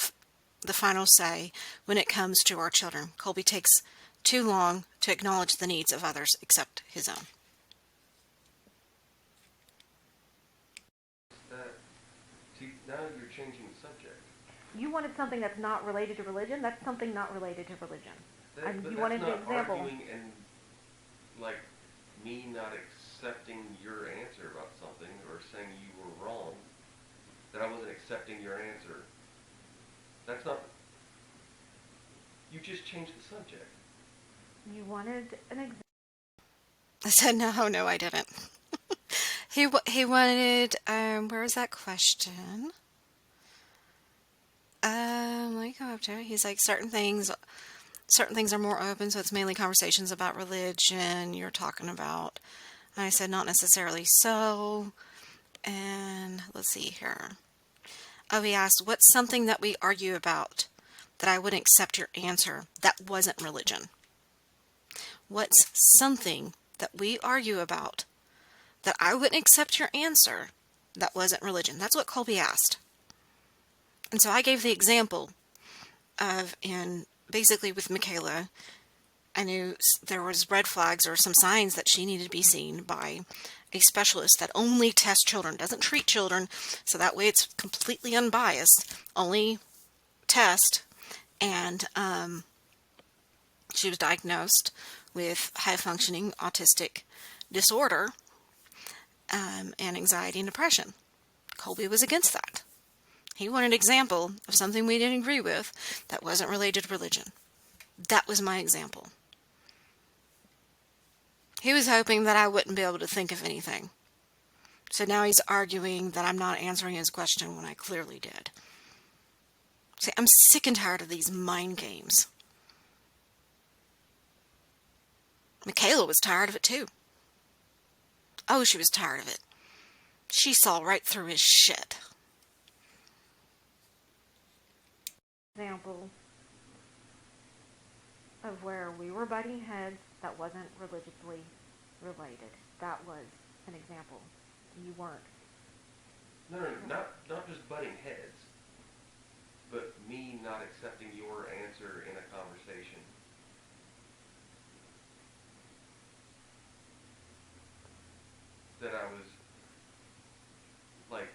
final say when it comes to our children. Colby takes too long to acknowledge the needs of others except his own. See, now you're changing the subject. You wanted something that's not related to religion. That's something not related to religion. But You that's wanted not an example. arguing and like me not accepting your answer about something or saying you were wrong. That I wasn't accepting your answer. That's not. You just changed the subject. You wanted an example. I said, no, I didn't. He wanted, where was that question? Let me go up to it. He's like, certain things are more open, so it's mainly conversations about religion you're talking about. And I said, not necessarily so. And let's see here. Oh, he asked, what's something that we argue about that I wouldn't accept your answer that wasn't religion? What's something that we argue about that I wouldn't accept your answer that wasn't religion? That's what Colby asked. And so I gave the example of, and basically with Michaela, I knew there was red flags or some signs that she needed to be seen by a specialist that only tests children, doesn't treat children, so that way it's completely unbiased, only test. And she was diagnosed with high-functioning autistic disorder and anxiety and depression. Colby was against that. He wanted an example of something we didn't agree with that wasn't related to religion. That was my example. He was hoping that I wouldn't be able to think of anything. So now he's arguing that I'm not answering his question when I clearly did. See, I'm sick and tired of these mind games. Michaela was tired of it too. Oh, she was tired of it. She saw right through his shit. Example of where we were butting heads that wasn't religiously related. That was an example. You weren't. No, not just butting heads, but me not accepting your answer in a conversation. That I was like,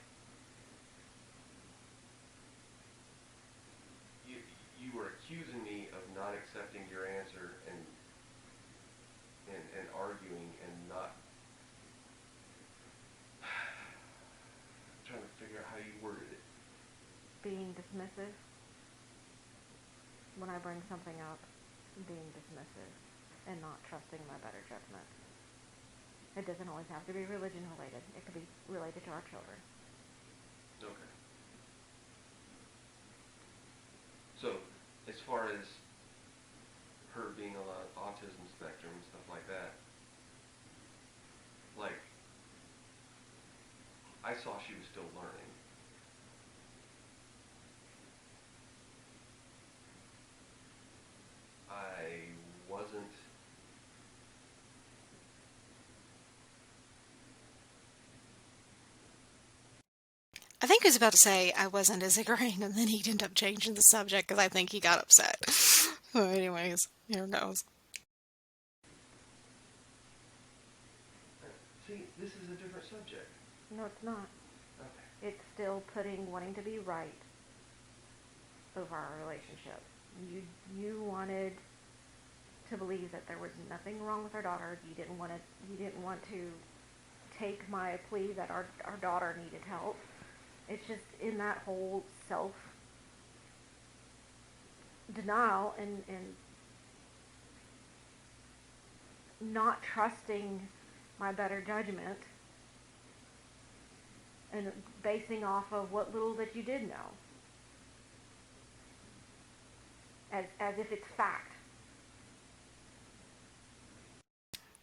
you were accusing me of not accepting your answer and arguing and not trying to figure out how you worded it. Being dismissive. When I bring something up, being dismissive and not trusting my better judgment. It doesn't always have to be religion related. It could be related to our children. Okay. So, as far as her being on the autism spectrum and stuff like that, like, I saw she was still learning. I wasn't. I think he was about to say I wasn't as agreeing, and then he'd end up changing the subject because I think he got upset. Well, anyways, here goes. See, this is a different subject. No, it's not. Okay. It's still putting wanting to be right over our relationship. You wanted to believe that there was nothing wrong with our daughter. You didn't want to take my plea that our daughter needed help. It's just in that whole self denial and not trusting my better judgment and basing off of what little that you did know. As if it's fact.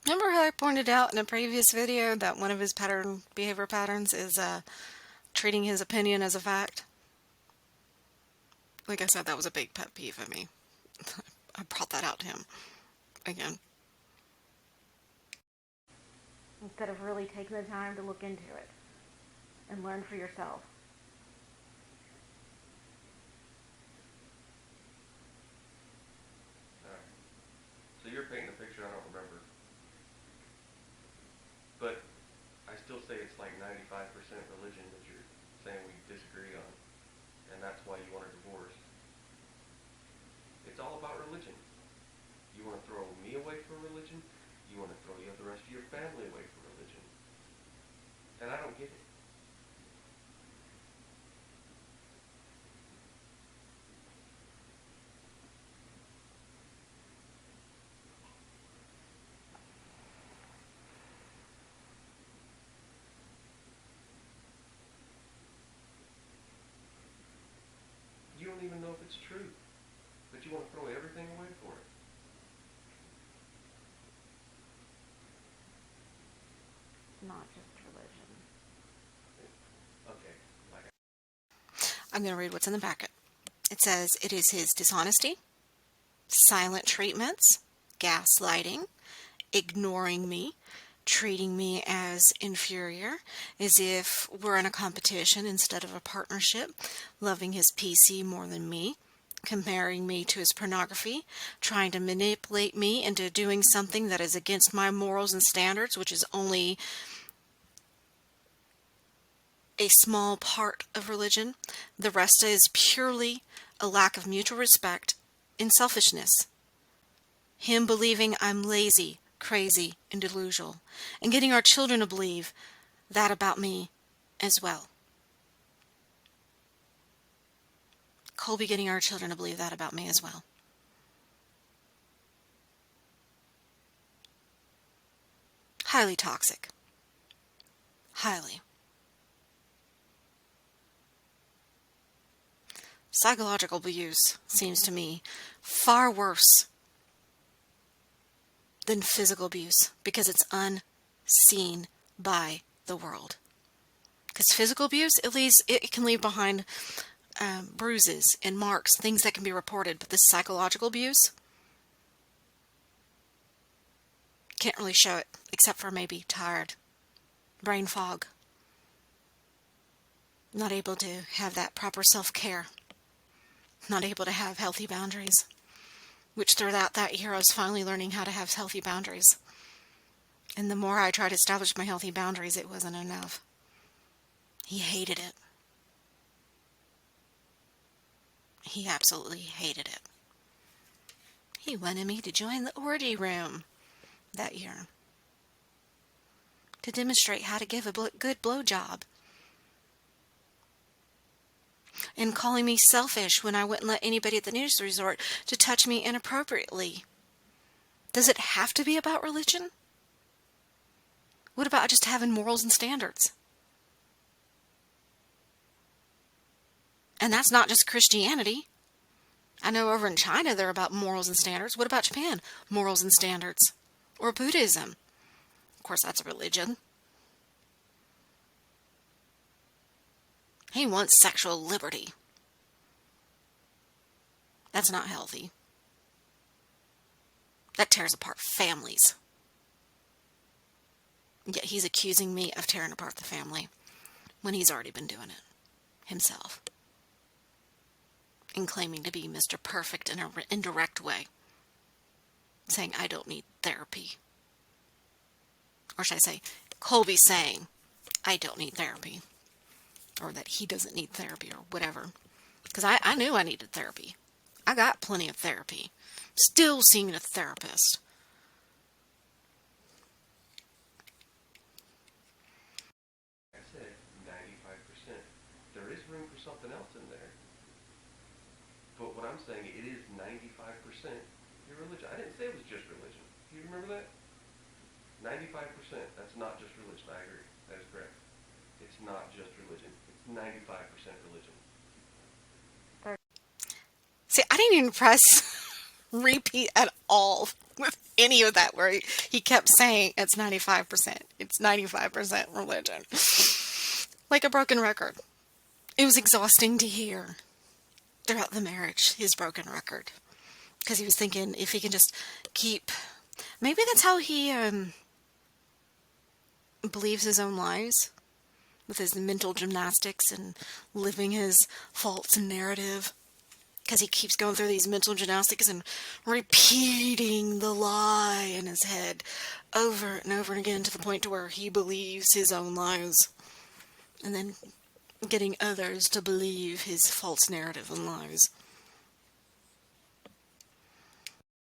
Remember how I pointed out in a previous video that one of his behavior patterns is treating his opinion as a fact. Like I said, that was a big pet peeve of me. I brought that out to him again. Instead of really taking the time to look into it and learn for yourself. Alright. So you're painting a picture I don't remember. But I still say it's like 95% religion that you're saying we disagree on. And that's why you want a divorce. It's all about religion. You want to throw me away from religion? You want to throw the rest of your family away from religion? And I don't get it. You don't even know if it's true, but you want to throw everything away for it. It's not just religion. Okay, like I'm going to read what's in the packet. It says it is his dishonesty, silent treatments, gaslighting, ignoring me, treating me as inferior, as if we're in a competition instead of a partnership, loving his PC more than me, comparing me to his pornography, trying to manipulate me into doing something that is against my morals and standards, which is only a small part of religion. The rest is purely a lack of mutual respect and selfishness. Him believing I'm lazy, crazy, and delusional, and getting our children to believe that about me as well. Colby getting our children to believe that about me as well. Highly toxic. Highly. Psychological abuse seems to me far worse than physical abuse because it's unseen by the world. Because physical abuse, it can leave behind bruises and marks, things that can be reported. But this psychological abuse can't really show it, except for maybe tired, brain fog, not able to have that proper self-care, not able to have healthy boundaries. Which throughout that year I was finally learning how to have healthy boundaries. And the more I tried to establish my healthy boundaries, it wasn't enough. He hated it. He absolutely hated it. He wanted me to join the orgy room that year to demonstrate how to give a good blowjob. And calling me selfish when I wouldn't let anybody at the news resort to touch me inappropriately. Does it have to be about religion? What about just having morals and standards? And that's not just Christianity. I know over in China they're about morals and standards. What about Japan? Morals and standards. Or Buddhism. Of course, that's a religion. He wants sexual liberty. That's not healthy. That tears apart families. Yet he's accusing me of tearing apart the family when he's already been doing it himself. And claiming to be Mr. Perfect in an indirect way. Saying, I don't need therapy. Or should I say, Colby saying, I don't need therapy. Or that he doesn't need therapy or whatever. Because I knew I needed therapy. I got plenty of therapy. Still seeing a therapist. I said, 95%. There is room for something else in there. But what I'm saying, it is 95% your religion. I didn't say it was just religion. Do you remember that? 95%. That's not just religion. I agree. That is correct. It's not just religion. It's 95% religion. See, I didn't even press repeat at all with any of that where he kept saying it's 95%. It's 95% religion. Like a broken record. It was exhausting to hear throughout the marriage, his broken record. Because he was thinking if he can just keep. Maybe that's how he believes his own lies, with his mental gymnastics and living his false narrative. Because he keeps going through these mental gymnastics and repeating the lie in his head over and over again to the point to where he believes his own lies. And then getting others to believe his false narrative and lies.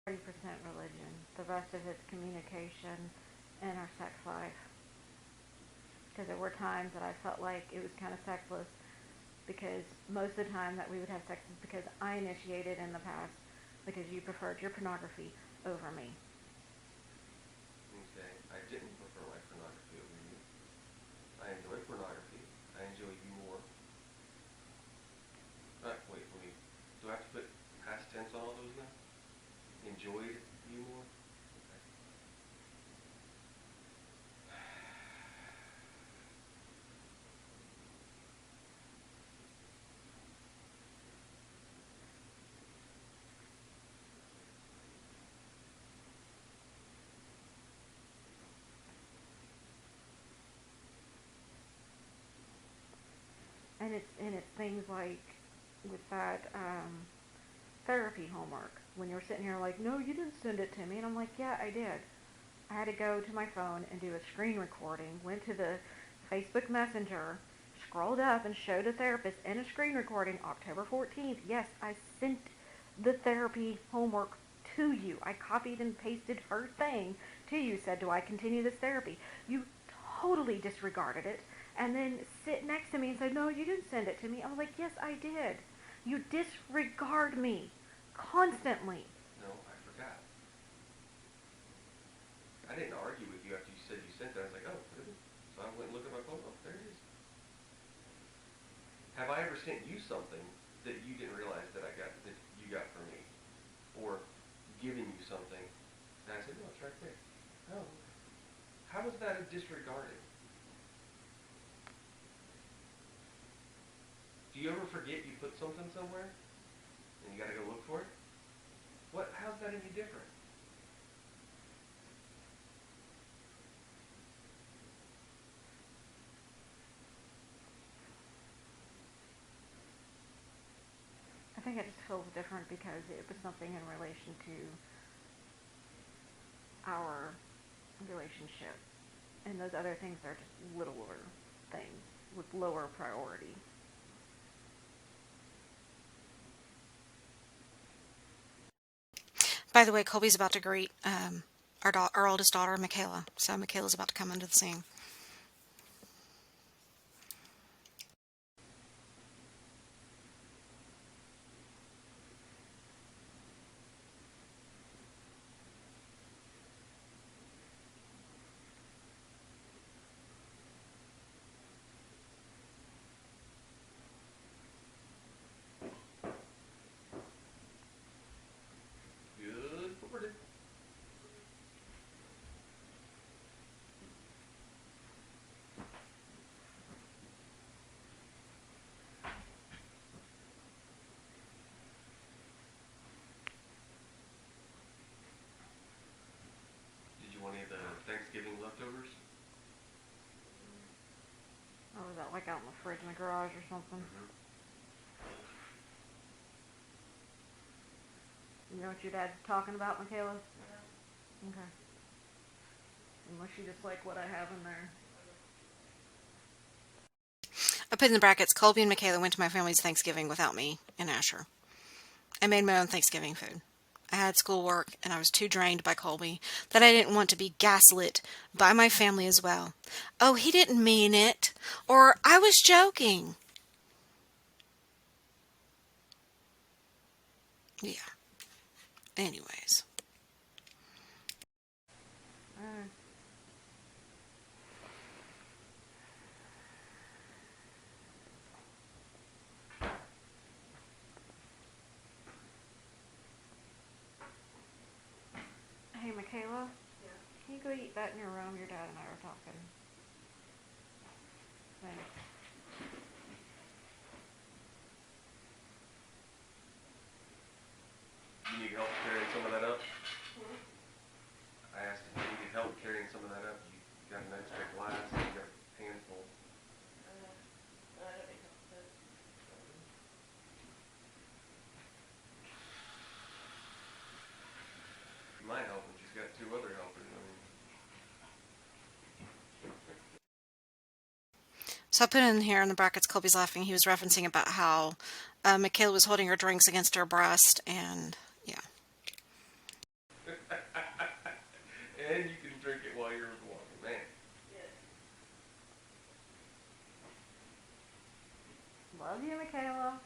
30% religion. The rest of it's communication and our sex life. Because there were times that I felt like it was kind of sexless, because most of the time that we would have sex is because I initiated in the past, because you preferred your pornography over me. Okay, I didn't prefer my pornography over you. I enjoy pornography. I enjoy you more. Wait, do I have to put past tense on all those now? Enjoyed you more? Okay. And it's things like with that therapy homework, when you're sitting here like, no, you didn't send it to me, and I'm like, yeah, I did. I had to go to my phone and do a screen recording, went to the Facebook Messenger, scrolled up and showed a therapist in a screen recording, October 14th. Yes, I sent the therapy homework to you. I copied and pasted her thing to you, said, do I continue this therapy? You totally disregarded it, and then sit next to me and said, no, you didn't send it to me. I was like, yes, I did. You disregard me constantly. No, I forgot. I didn't argue with you after you said you sent that. I was like, oh, really? So I went and looked at my phone. Oh, there it is. Have I ever sent you something that you didn't realize that you got from me? Or given you something and I said, no, it's right there. Oh, how was that a disregarding? Do you ever forget you put something somewhere and you gotta go look for it? How's that any different? I think it just feels different because it was something in relation to our relationship. And those other things are just littler things with lower priority. By the way, Colby's about to greet our oldest daughter, Michaela. So Michaela's about to come into the scene. Good morning. Did you want any of the Thanksgiving leftovers? Or was that like out in the fridge in the garage or something? Mm-hmm. You know what your dad's talking about, Michaela? Okay. Unless you just like what I have in there. I put in the brackets, Colby and Michaela went to my family's Thanksgiving without me and Asher. I made my own Thanksgiving food. I had schoolwork, and I was too drained by Colby that I didn't want to be gaslit by my family as well. Oh, he didn't mean it. Or, I was joking. Yeah. Anyways. Hey, Michaela? Yeah. Can you go eat that in your room? Your dad and I were talking. Thanks. you help carrying some of that up? I asked if you needed help carrying some of that up. You got an extra glass and you got a handful. You might help when she's got two other helpers. I mean, So I put in here in the brackets, Colby's laughing. He was referencing about how Michaela was holding her drinks against her breast, and yeah. and you can drink it while you're walking, man. Love you, Michaela.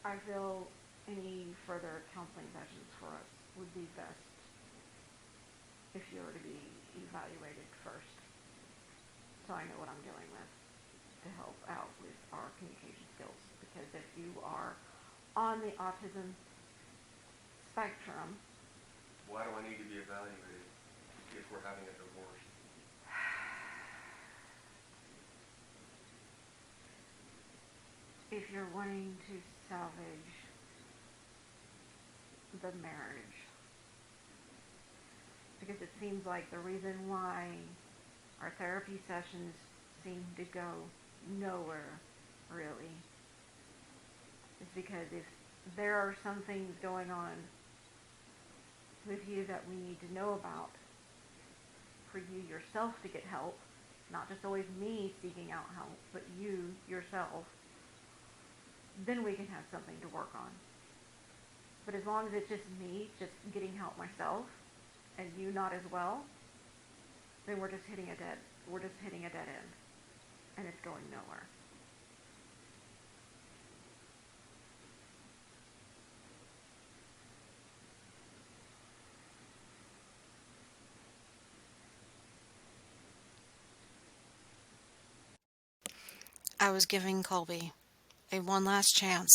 I feel any further counseling sessions for us would be best if you were to be evaluated first, so I know what I'm dealing with to help out with our communication skills. Because if you are on the autism spectrum, Why do I need to be evaluated if we're having a divorce? if you're wanting to salvage the marriage, because it seems like the reason why our therapy sessions seem to go nowhere really is because if there are some things going on with you that we need to know about for you yourself to get help, not just always me seeking out help, but you yourself, then we can have something to work on. But as long as it's just me just getting help myself and you not as well, then we're just hitting a dead end, and it's going nowhere. I was giving Colby a one last chance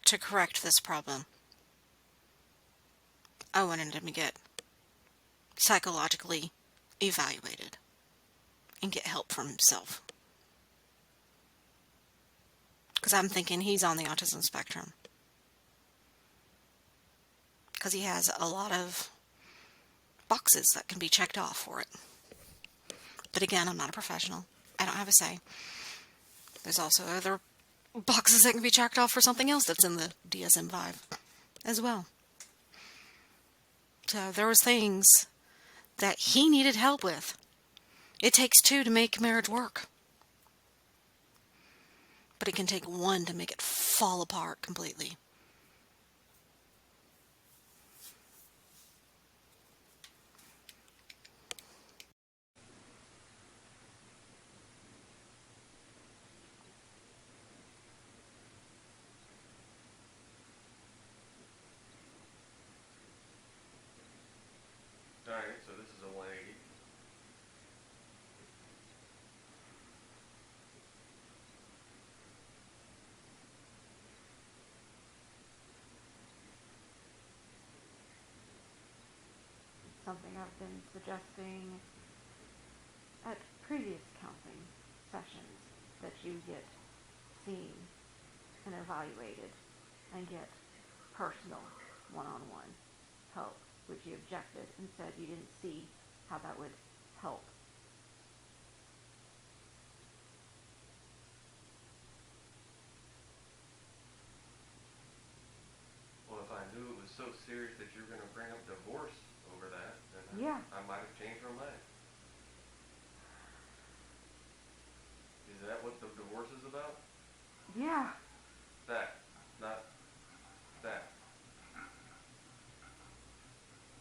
to correct this problem. I wanted him to get psychologically evaluated and get help from himself. Because I'm thinking he's on the autism spectrum. Because he has a lot of boxes that can be checked off for it. But again, I'm not a professional. I don't have a say. There's also other boxes that can be checked off for something else that's in the DSM-5 as well. So there was things that he needed help with. It takes two to make marriage work. But it can take one to make it fall apart completely. Alright, so this is a 180. Something I've been suggesting at previous counseling sessions, that you get seen and evaluated and get personal one-on-one help, which you objected and said you didn't see how that would help. Well, if I knew it was so serious that you were going to bring up divorce over that, then Yeah. I might have changed my mind. Is that what the divorce is about? Yeah. That, not that.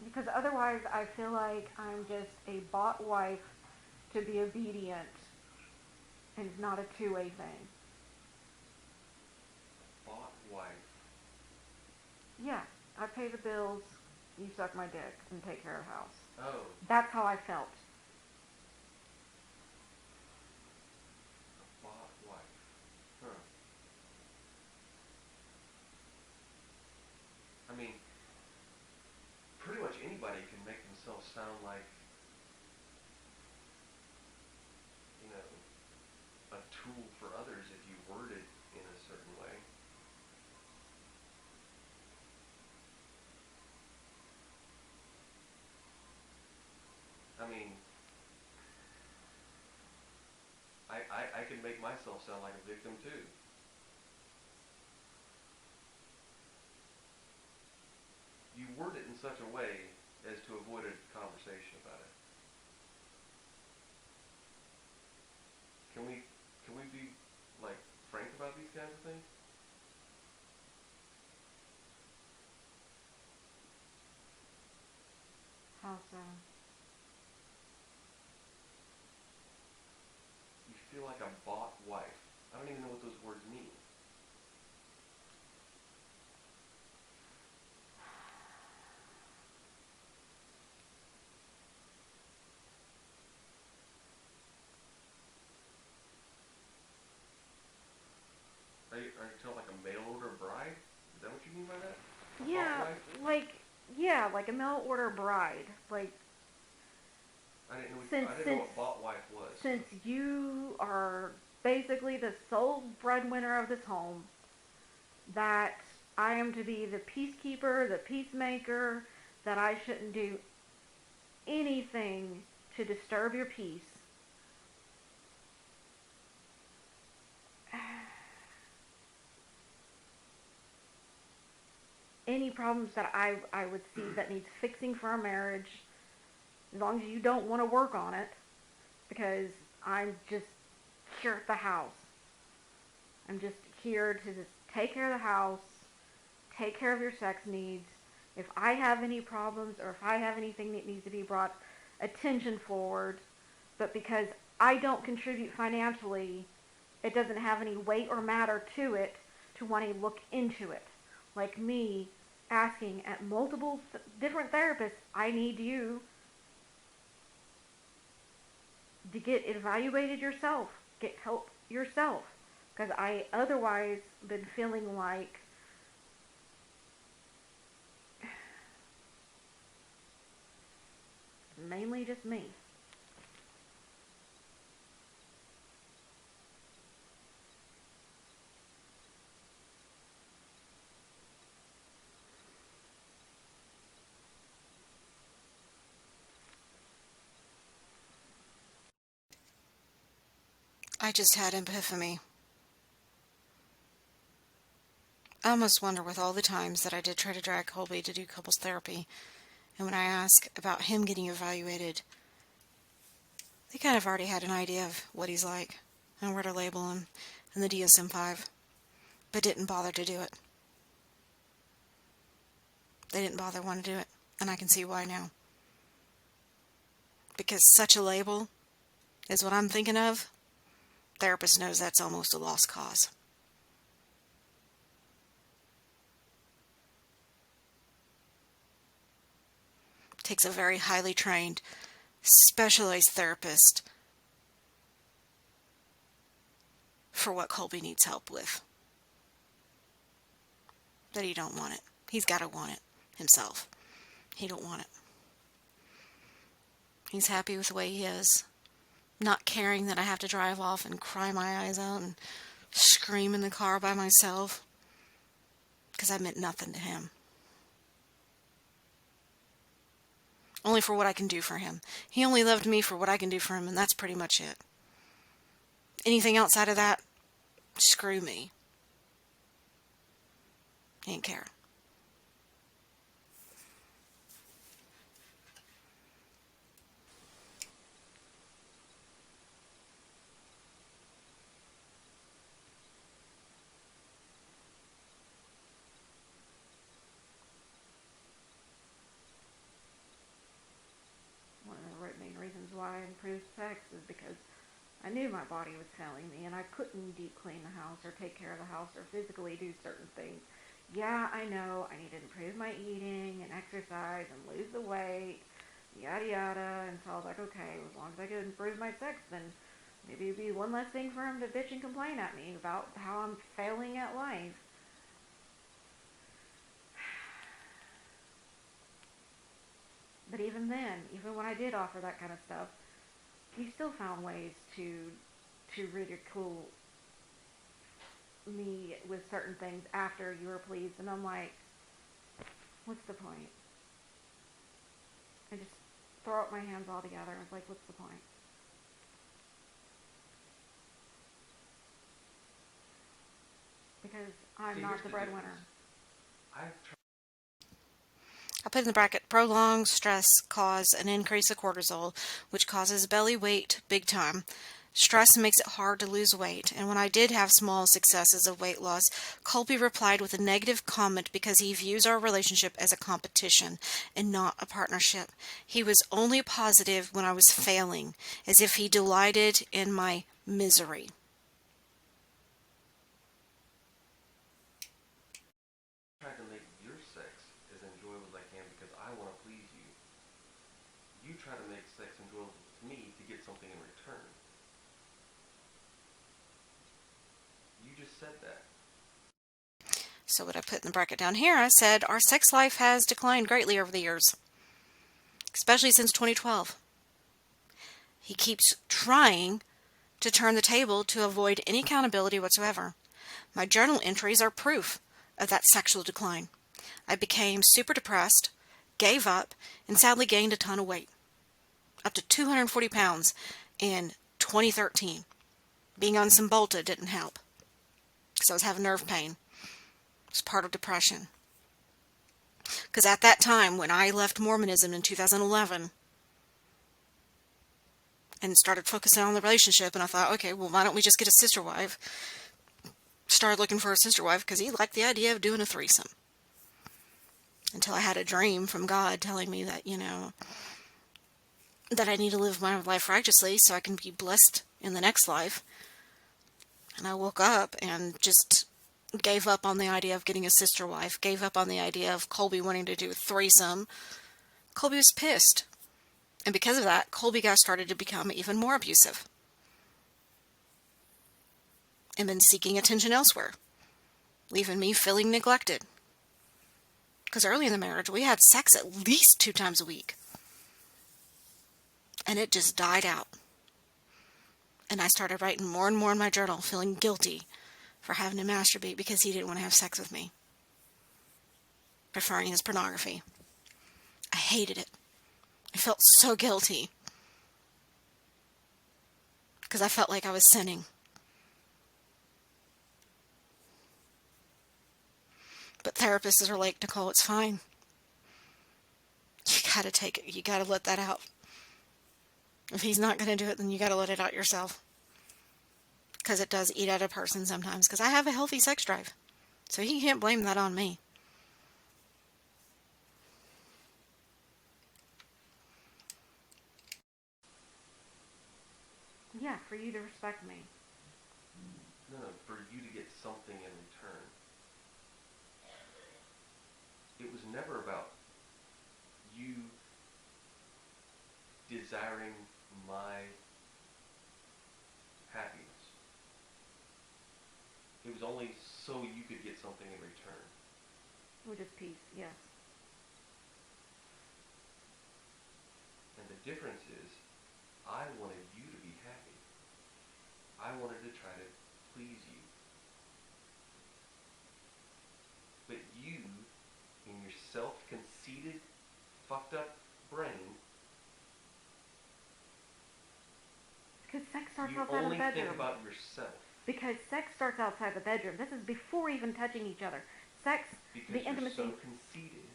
Because otherwise I feel like I'm just a bought wife to be obedient, and it's not a two-way thing. Bought wife. Yeah, I pay the bills, you suck my dick and take care of the house. Oh, That's how I felt. bought wife. Huh. I mean, pretty much anybody can make themselves sound like, you know, a tool for others if you word it I can make myself sound like a victim too. You word it in such a way as to avoid a conversation about it. Can we can we be like frank about these kinds of things? How so? You feel like a bought wife. I don't even know what those words mean. Are you telling like a mail order bride? Is that what you mean by that? A bought Yeah, wife? like yeah, like a mail order bride. Like since I didn't know since what bought wife was. since you are basically the sole breadwinner of this home, that I am to be the peacekeeper, the peacemaker, that I shouldn't do anything to disturb your peace. Any problems that I would see that needs fixing for our marriage, as long as you don't want to work on it, because I'm just here at the house. I'm just here to just take care of the house, take care of your sex needs. If I have any problems or if I have anything that needs to be brought attention forward, but because I don't contribute financially, it doesn't have any weight or matter to it to want to look into it. Like me asking at multiple different therapists, I need you to get evaluated yourself, get help yourself. Because I otherwise been feeling like mainly just me. I just had an epiphany. I almost wonder with all the times that I did try to drag Colby to do couples therapy, and when I ask about him getting evaluated, they kind of already had an idea of what he's like and where to label him in the DSM-5, but didn't bother to do it. They didn't bother wanting to do it, and I can see why now. Because such a label is what I'm thinking of, therapist knows that's almost a lost cause. Takes a very highly trained, specialized therapist for what Colby needs help with. But he don't want it. He's got to want it himself. He don't want it. He's happy with the way he is. Not caring that I have to drive off and cry my eyes out and scream in the car by myself. Because I meant nothing to him. Only for what I can do for him. He only loved me for what I can do for him, and that's pretty much it. Anything outside of that, screw me. He didn't care. One of the main reasons why I improved sex is because I knew my body was failing me and I couldn't deep clean the house or take care of the house or physically do certain things. Yeah, I know I need to improve my eating and exercise and lose the weight, yada yada. And so I was like, okay, as long as I could improve my sex, then maybe it'd be one less thing for him to bitch and complain at me about how I'm failing at life. But even then, even when I did offer that kind of stuff, you still found ways to ridicule me with certain things after you were pleased, and I'm like, what's the point? I just throw up my hands all together. I was like, what's the point? because I'm See, not here's the the difference. breadwinner. I've I put in the bracket, prolonged stress cause an increase of cortisol, which causes belly weight big time. Stress makes it hard to lose weight, and when I did have small successes of weight loss, Colby replied with a negative comment because he views our relationship as a competition and not a partnership. He was only positive when I was failing, as if he delighted in my misery. tried to make your sex as enjoyable as I can because I want to please you. You try to make sex enjoyable with me to get something in return. You just said that. So what I put in the bracket down here, I said, our sex life has declined greatly over the years, especially since 2012. He keeps trying to turn the table to avoid any accountability whatsoever. My journal entries are proof of that sexual decline. I became super depressed, gave up, and sadly gained a ton of weight, up to 240 pounds in 2013. Being on Cymbalta didn't help because I was having nerve pain. It was part of depression. Because at that time, when I left Mormonism in 2011 and started focusing on the relationship, and I thought, okay, well, why don't we just get a sister wife? Started looking for a sister wife because he liked the idea of doing a threesome. Until I had a dream from God telling me that, that I need to live my life righteously so I can be blessed in the next life. And I woke up and just gave up on the idea of getting a sister wife, gave up on the idea of Colby wanting to do a threesome. Colby was pissed. And because of that, Colby got started to become even more abusive. And been seeking attention elsewhere, leaving me feeling neglected. Because early in the marriage, we had sex at least 2 times a week. And it just died out. And I started writing more and more in my journal, feeling guilty for having to masturbate because he didn't want to have sex with me, preferring his pornography. I hated it. I felt so guilty because I felt like I was sinning. But therapists are like, Nicole, it's fine. You gotta take it. You gotta let that out. If he's not gonna do it, then you gotta let it out yourself. Because it does eat at a person sometimes. Because I have a healthy sex drive. So he can't blame that on me. Yeah, for you to respect me. No, for you to get something in return. It was never about you desiring my happiness. It was only so you could get something in return. Which is peace, yes. And the difference is, I wanted you to be happy. I wanted to try to please you. But you, in your self-conceited, fucked up brain, Because sex starts you outside of the only think bedroom. about yourself. Because sex starts outside the bedroom. This is before even touching each other. Sex, Because the you're intimacy. so conceited.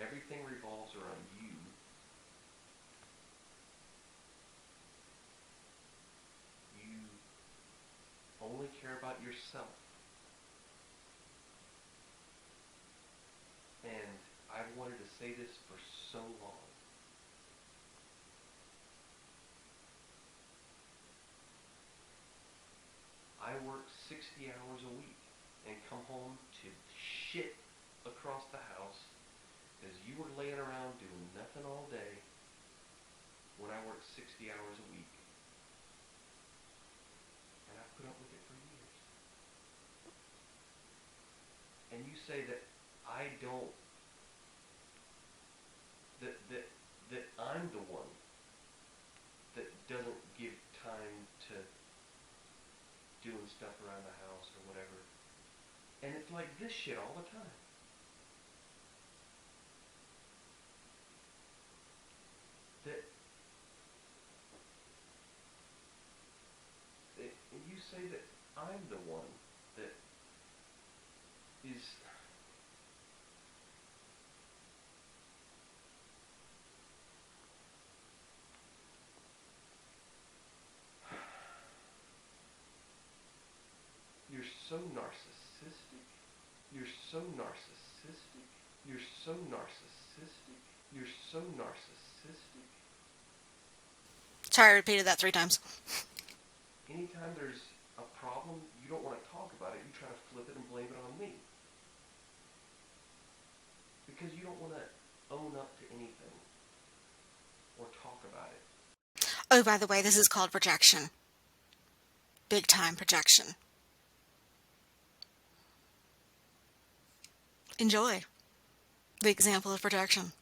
Everything revolves around you. You only care about yourself. And I've wanted to say this for so long. I work 60 hours a week and come home to shit across the house as you were laying around doing nothing all day when I worked 60 hours a week. And I put up with it for years. And you say that I don't, that I'm the one that doesn't give time to doing stuff around the house or whatever. And it's like this shit all the time. And you say that I'm the one that is... You're so narcissistic. You're so narcissistic. You're so narcissistic. You're so narcissistic. Sorry, I repeated that 3 times. Anytime there's a problem, you don't want to talk about it. You try to flip it and blame it on me. Because you don't want to own up to anything or talk about it. Oh, by the way, this is called projection. Big time projection. Enjoy the example of projection.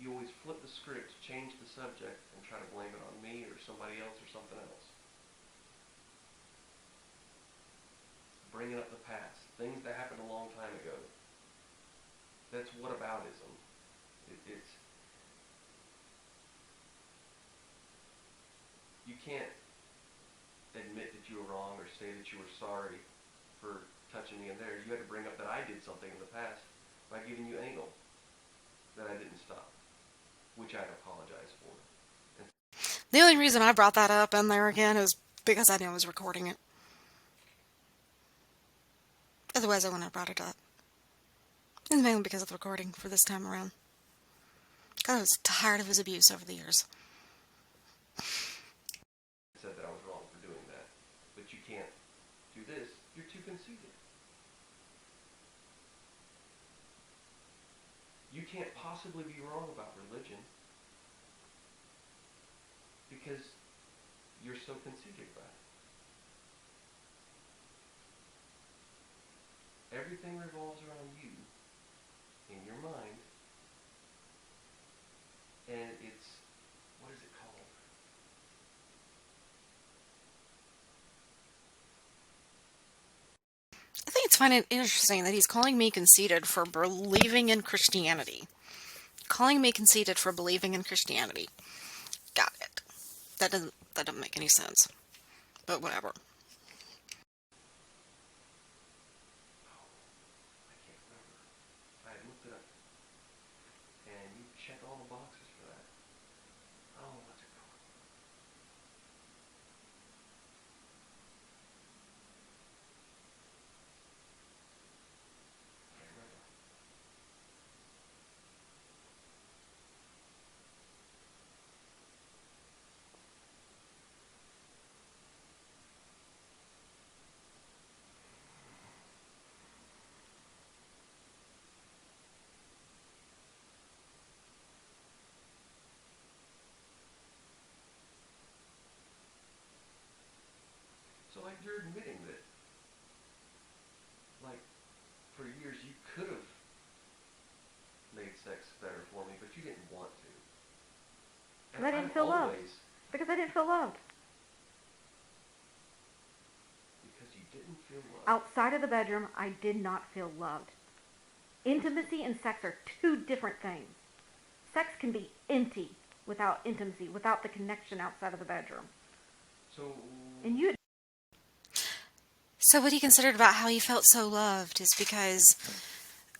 You always flip the script, change the subject, and try to blame it on me or somebody else or something else. Bringing up the past, things that happened a long time ago. That's whataboutism. It's... You can't admit that you were wrong or say that you were sorry for touching me in there. You had to bring up that I did something in the past by giving you anal that I didn't stop, which I'd apologize for. The only reason I brought that up in there again is because I knew I was recording it. Otherwise, I wouldn't have brought it up. And mainly because of the recording for this time around. God, I was tired of his abuse over the years. Said that I was wrong for doing that, but you can't do this. You're too conceited. You can't possibly be wrong about religion because you're so conceited about it. Everything revolves around you in your mind, and it's, what is it called? I think it's fun and interesting that he's calling me conceited for believing in Christianity. Calling me conceited for believing in Christianity. Got it. That doesn't make any sense. But whatever. I can't remember. I had looked it up, and you check all the boxes for that. Oh, what's it called? I can't remember. So, like, you're admitting that, like, for years you could have made sex better for me, but you didn't want to. And Because I didn't feel loved. Because I didn't feel loved. Because you didn't feel loved. Outside of the bedroom, I did not feel loved. Intimacy and sex are 2 different things. Sex can be empty without intimacy, without the connection outside of the bedroom. So, And you... So what he considered about how he felt so loved is because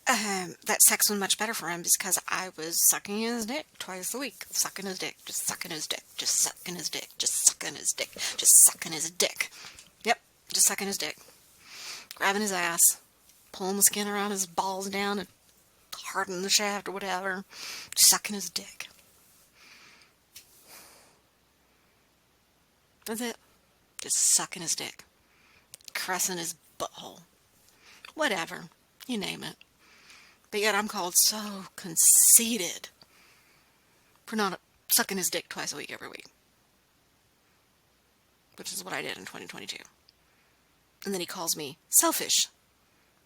that sex was much better for him because I was sucking his dick twice a week. Sucking his dick, just sucking his dick, just sucking his dick, just sucking his dick, just sucking his dick. Yep, just sucking his dick. Grabbing his ass, pulling the skin around his balls down and hardening the shaft or whatever. Just sucking his dick. That's it. Just sucking his dick. Caressing his butthole. Whatever. You name it. But yet I'm called so conceited for not sucking his dick twice a week every week. Which is what I did in 2022. And then he calls me selfish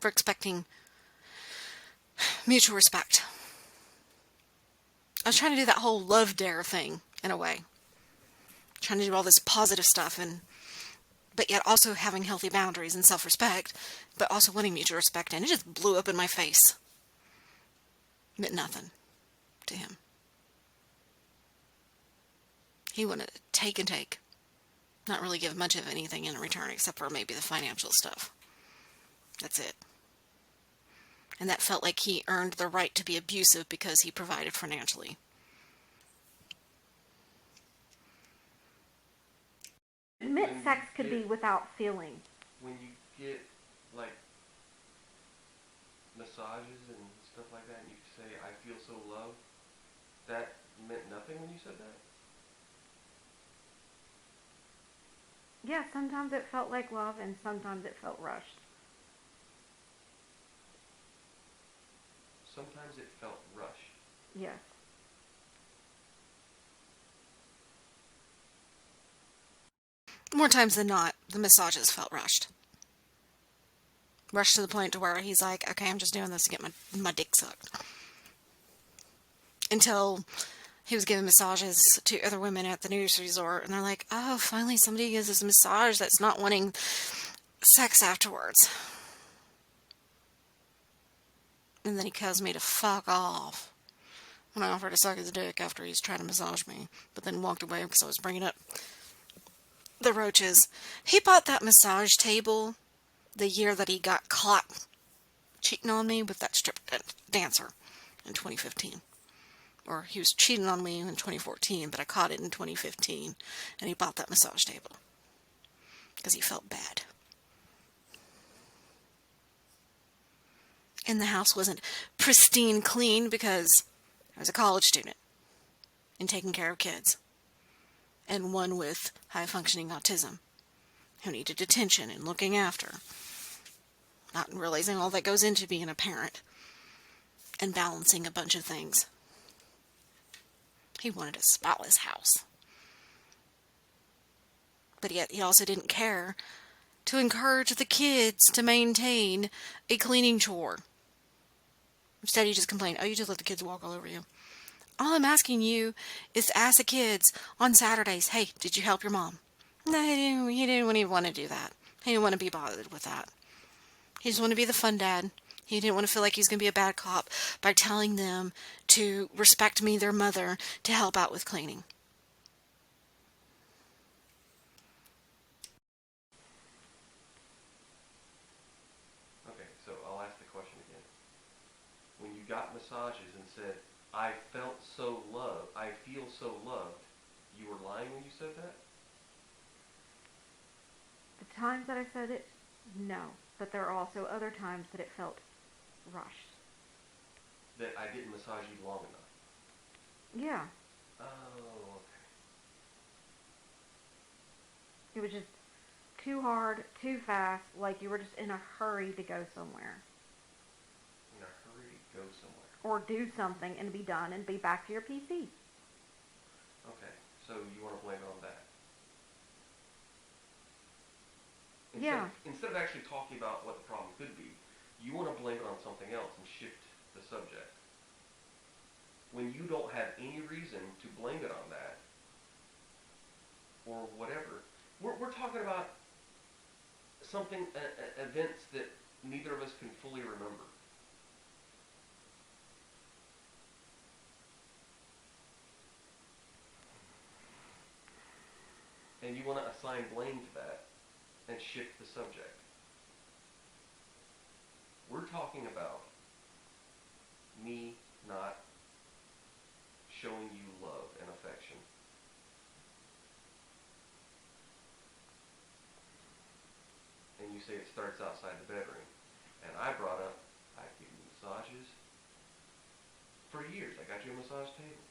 for expecting mutual respect. I was trying to do that whole love dare thing in a way. Trying to do all this positive stuff but yet also having healthy boundaries and self-respect, but also wanting mutual respect, and it just blew up in my face. Meant nothing to him. He wanted to take and take. Not really give much of anything in return except for maybe the financial stuff. That's it. And that felt like he earned the right to be abusive because he provided financially. Admit when you sex could be get without feeling. when you get like massages and stuff like that, and you say I feel so loved, that meant nothing when you said that. Yeah, sometimes it felt like love and sometimes it felt rushed. Sometimes it felt rushed. Yes. More times than not, the massages felt rushed. Rushed to the point to where he's like, okay, I'm just doing this to get my dick sucked. Until he was giving massages to other women at the news resort, and they're like, oh, finally somebody gives us a massage that's not wanting sex afterwards. And then he tells me to fuck off when I offered to suck his dick after he's trying to massage me, but then walked away because I was bringing up the roaches. He bought that massage table the year that he got caught cheating on me with that strip dancer in 2015. Or he was cheating on me in 2014, but I caught it in 2015, and he bought that massage table because he felt bad. And the house wasn't pristine clean because I was a college student and taking care of kids, and one with high-functioning autism who needed attention and looking after, not realizing all that goes into being a parent and balancing a bunch of things. He wanted a spotless house. But yet he also didn't care to encourage the kids to maintain a cleaning chore. Instead, he just complained, oh, you just let the kids walk all over you. All I'm asking you is to ask the kids on Saturdays, hey, did you help your mom? No, he didn't even want to do that. He didn't want to be bothered with that. He just wanted to be the fun dad. He didn't want to feel like he was going to be a bad cop by telling them to respect me, their mother, to help out with cleaning. Okay, so I'll ask the question again. When you got massages and said I felt so loved, I feel so loved, you were lying when you said that? The times that I said it, no. But there are also other times that it felt rushed. That I didn't massage you long enough? Yeah. Oh, okay. It was just too hard, too fast, like you were just in a hurry to go somewhere. In a hurry to go somewhere. Or do something and be done and be back to your PC. Okay, so you want to blame it on that? Yeah. Instead of actually talking about what the problem could be, you want to blame it on something else and shift the subject. When you don't have any reason to blame it on that, or whatever, we're talking about something, events that neither of us can fully remember. And you want to assign blame to that and shift the subject. We're talking about me not showing you love and affection. And you say it starts outside the bedroom. And I brought up, I give you massages. For years, I got you a massage table.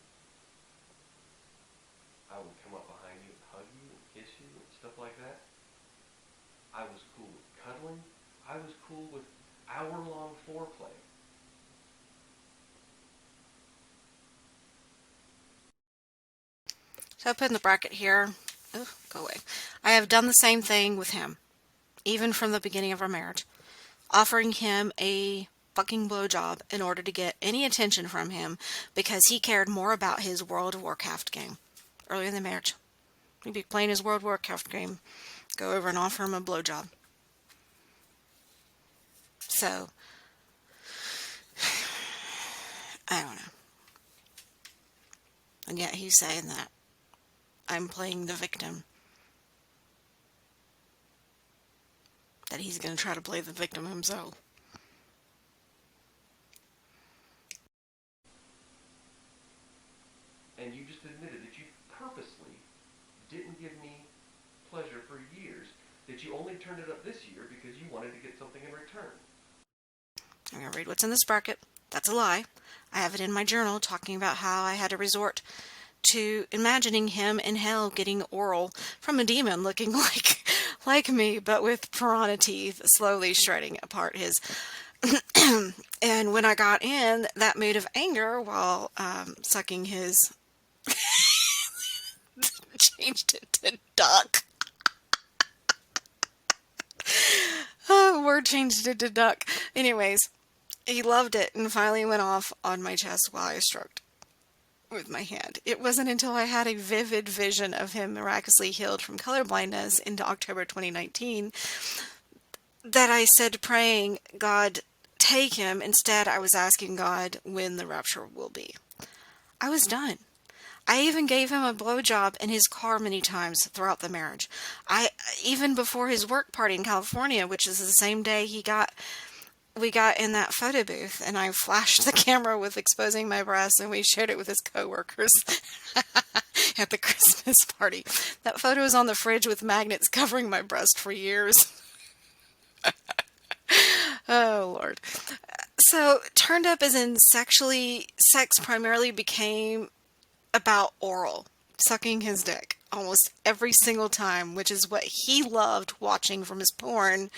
I would come up behind you and hug you and kiss you and stuff like that. I was cool with cuddling. I was cool with hour-long foreplay. So I put in the bracket here, oh, go away. I have done the same thing with him, even from the beginning of our marriage, offering him a fucking blowjob in order to get any attention from him because he cared more about his World of Warcraft game. Earlier in the marriage, he'd be playing his World of Warcraft game, go over and offer him a blowjob. So, I don't know. And yet he's saying that I'm playing the victim that he's going to try to play the victim himself. And you just admitted that you purposely didn't give me pleasure for years, that you only turned it up this year because you wanted to get something in return. I'm going to read what's in this bracket. That's a lie. I have it in my journal talking about how I had to resort to imagining him in hell getting oral from a demon looking like me, but with piranha teeth, slowly shredding apart his. And when I got in that mood of anger while sucking his, changed it to duck. Word changed it to duck. Anyways, he loved it and finally went off on my chest while I stroked with my hand. It wasn't until I had a vivid vision of him miraculously healed from colorblindness into October 2019 that I said praying, God, take him. Instead, I was asking God when the rapture will be. I was done. I even gave him a blowjob in his car many times throughout the marriage. Even before his work party in California, which is the same day we got in that photo booth, and I flashed the camera with exposing my breasts, and we shared it with his coworkers at the Christmas party. That photo is on the fridge with magnets covering my breast for years. Oh, Lord. So, turned up as in sex primarily became about oral, sucking his dick almost every single time, which is what he loved watching from his porn.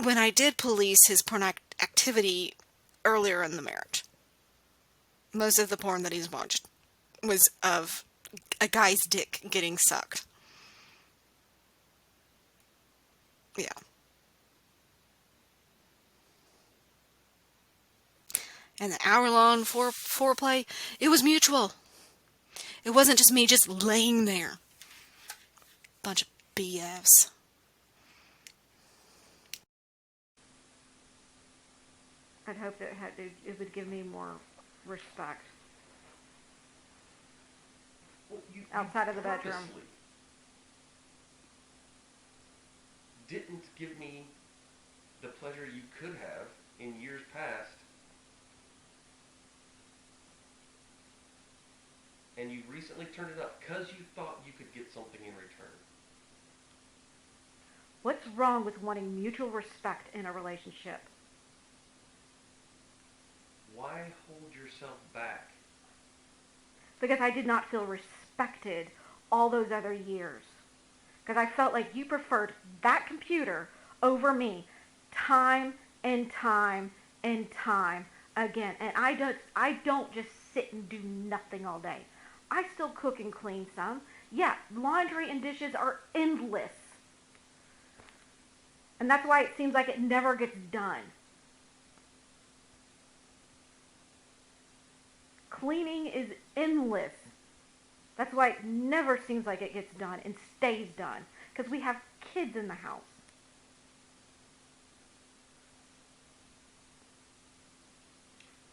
When I did police his porn activity earlier in the marriage, most of the porn that he's watched was of a guy's dick getting sucked. Yeah. And the hour-long foreplay, it was mutual. It wasn't just me just laying there. Bunch of BS. I'd hope that it would give me more respect Well, you outside of the bedroom. purposely didn't give me the pleasure you could have in years past, and you recently turned it up because you thought you could get something in return. What's wrong with wanting mutual respect in a relationship? Why hold yourself back? Because I did not feel respected all those other years. Because I felt like you preferred that computer over me time and time and time again. And I don't just sit and do nothing all day. I still cook and clean some. Yeah, laundry and dishes are endless. And that's why it seems like it never gets done. Cleaning is endless. That's why it never seems like it gets done and stays done. Because we have kids in the house.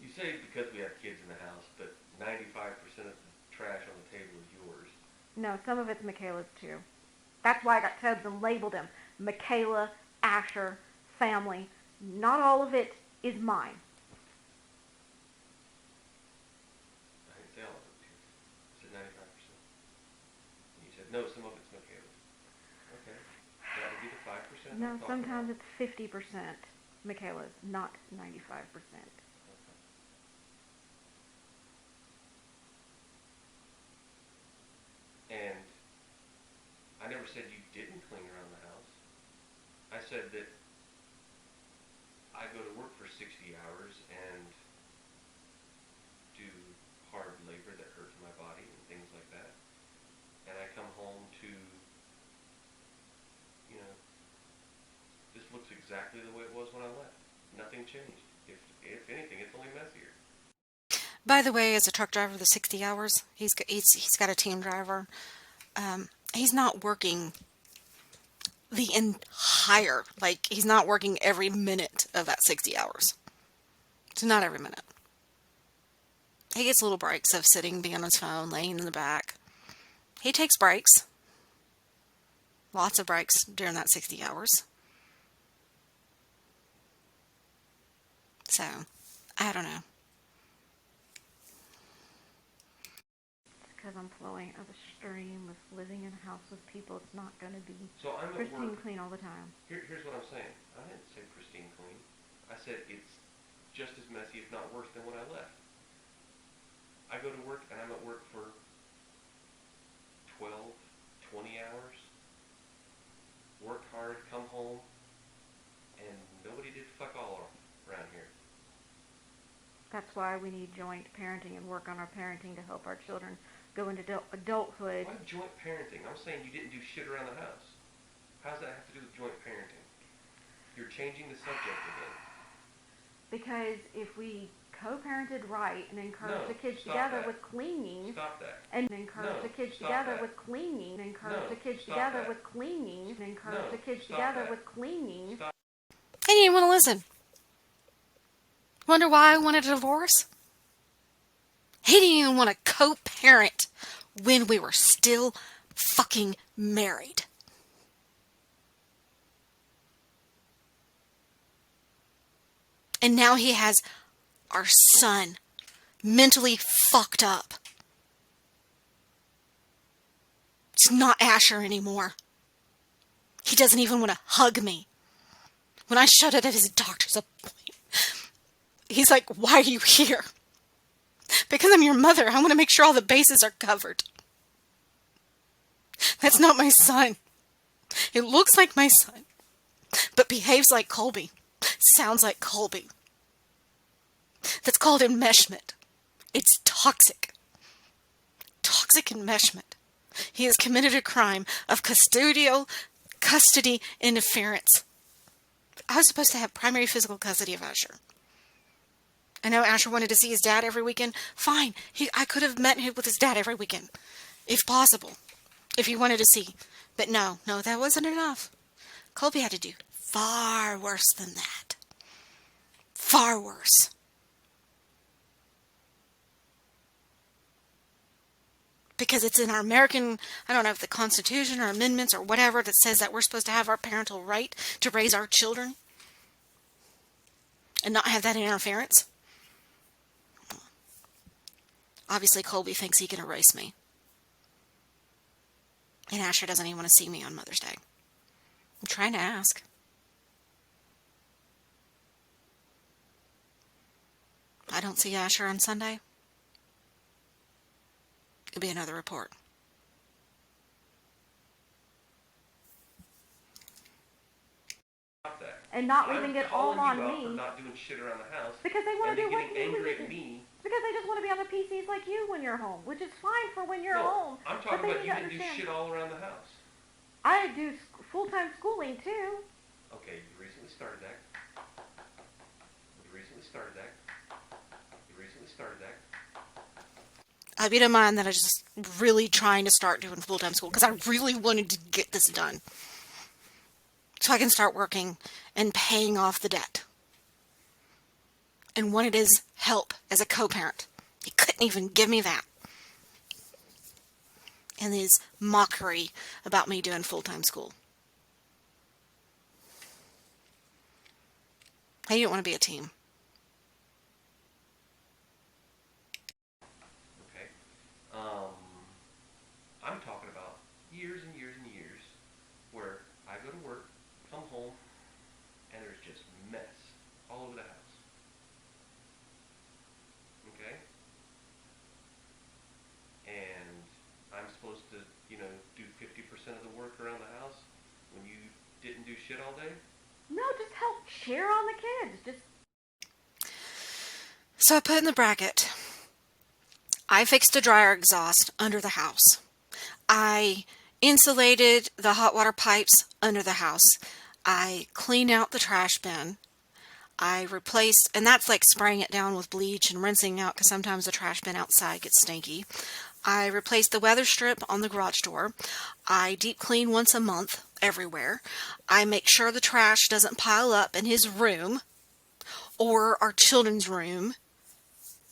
You say because we have kids in the house, but 95% of the trash on the table is yours. No, some of it's Michaela's too. That's why I got tubs and labeled them. Michaela, Asher, family. Not all of it is mine. I didn't say all of it. I said 95%. You said, no, some of it's Michaela's. Okay. That would be the 5%? No, sometimes it's 50% Michaela's, not 95%. And I never said you didn't clean around the house. I said that I go to work for 60 hours and do hard labor that hurts my body and things like that. And I come home to, this looks exactly the way it was when I left. Nothing changed. If anything, it's only messier. By the way, as a truck driver, the 60 hours, he's got a team driver. He's not working the entire, he's not working every minute of that 60 hours. It's not every minute. He gets little breaks of sitting, being on his phone, laying in the back. He takes breaks. Lots of breaks during that 60 hours. So, I don't know. Because I'm flowing of a stream with living in a house with people. It's not going to be So I'm at pristine work. clean all the time. Here's what I'm saying. I didn't say pristine clean. I said it's just as messy, if not worse, than when I left. I go to work and I'm at work for 12, 20 hours. Worked hard, come home, and nobody did fuck all around here. That's why we need joint parenting and work on our parenting to help our children go into adulthood. Why joint parenting? I'm saying you didn't do shit around the house. How does that have to do with joint parenting? You're changing the subject again. Because if we co-parented right and encourage No, the kids stop together that. with cleaning, Stop that. and encourage No, the kids stop together that. with cleaning, and encourage No, the kids stop together that. with cleaning, and encourage No, the kids stop together that. with cleaning. Stop. I didn't even want to listen. Wonder why I wanted a divorce? He didn't even want to co-parent when we were still fucking married. And now he has our son mentally fucked up. It's not Asher anymore. He doesn't even want to hug me. When I showed up at his doctor's appointment, he's like, "Why are you here?" "Because I'm your mother. I want to make sure all the bases are covered." That's not my son. It looks like my son, but behaves like Colby. Sounds like Colby. That's called enmeshment. It's toxic. Toxic enmeshment. He has committed a crime of custody interference. I was supposed to have primary physical custody of Asher. I know Asher wanted to see his dad every weekend. Fine. I could have met him with his dad every weekend, if possible, if he wanted to see. But no, that wasn't enough. Colby had to do far worse than that. Far worse. Because it's in our American, I don't know if the Constitution or amendments or whatever, that says that we're supposed to have our parental right to raise our children and not have that interference. Obviously, Colby thinks he can erase me. And Asher doesn't even want to see me on Mother's Day. I'm trying to ask. I don't see Asher on Sunday. It'll be another report. Stop that. And not leaving it all on I'm calling you out for me. not doing shit around the house. Because they want to do and what then getting you angry do. at me. Because they just want to be on the PCs like you when you're home, which is fine for when you're No, home. I'm But talking they about need you to didn't do understand. shit all around the house. I do full-time schooling too. Okay, you recently started that. You recently started that. You recently started that. I beat in mind that I was just really trying to start doing full-time school because I really wanted to get this done. So I can start working and paying off the debt. And wanted his help as a co-parent. He couldn't even give me that. And his mockery about me doing full-time school. Hey, you don't want to be a team. Okay. I'm talking about years and years and years where I go to work, come home, and there's just mess all over the house. Okay? And I'm supposed to, do 50% of the work around the house when you didn't do shit all day? No, just help cheer on the kids. Just So I put in the bracket. I fixed the dryer exhaust under the house. I insulated the hot water pipes under the house. I cleaned out the trash bin. I replaced, and that's like spraying it down with bleach and rinsing out because sometimes the trash bin outside gets stinky. I replaced the weather strip on the garage door. I deep clean once a month everywhere. I make sure the trash doesn't pile up in his room or our children's room.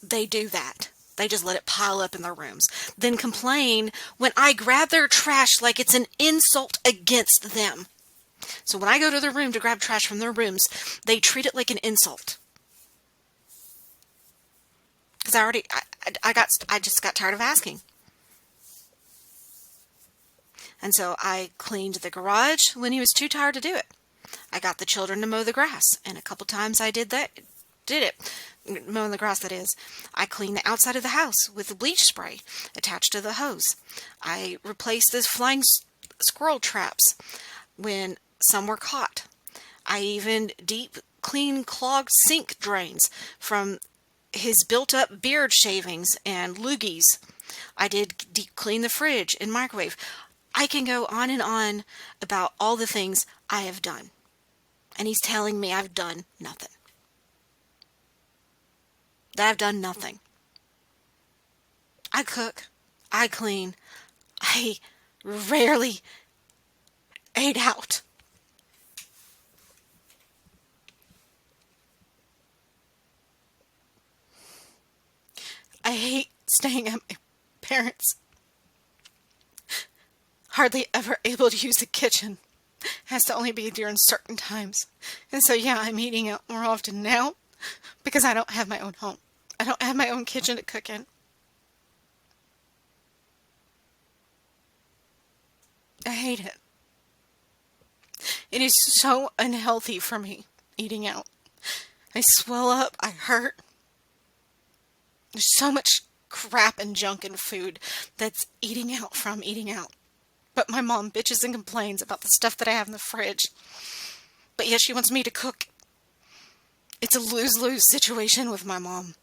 They do that. They just let it pile up in their rooms. Then complain when I grab their trash like it's an insult against them. So when I go to their room to grab trash from their rooms, they treat it like an insult. because I just got tired of asking. And so I cleaned the garage when he was too tired to do it. I got the children to mow the grass, and a couple times I did it. Mowing the grass, that is. I cleaned the outside of the house with the bleach spray attached to the hose. I replaced the flying squirrel traps when some were caught. I even deep cleaned clogged sink drains from his built-up beard shavings and loogies. I did deep clean the fridge and microwave. I can go on and on about all the things I have done. And he's telling me I've done nothing. That I've done nothing. I cook. I clean. I rarely ate out. I hate staying at my parents'. Hardly ever able to use the kitchen. Has to only be during certain times. And so, yeah, I'm eating out more often now because I don't have my own home. I don't have my own kitchen to cook in. I hate it. It is so unhealthy for me, eating out. I swell up, I hurt. There's so much crap and junk in food that's eating out from eating out. But my mom bitches and complains about the stuff that I have in the fridge. But yet she wants me to cook. It's a lose-lose situation with my mom.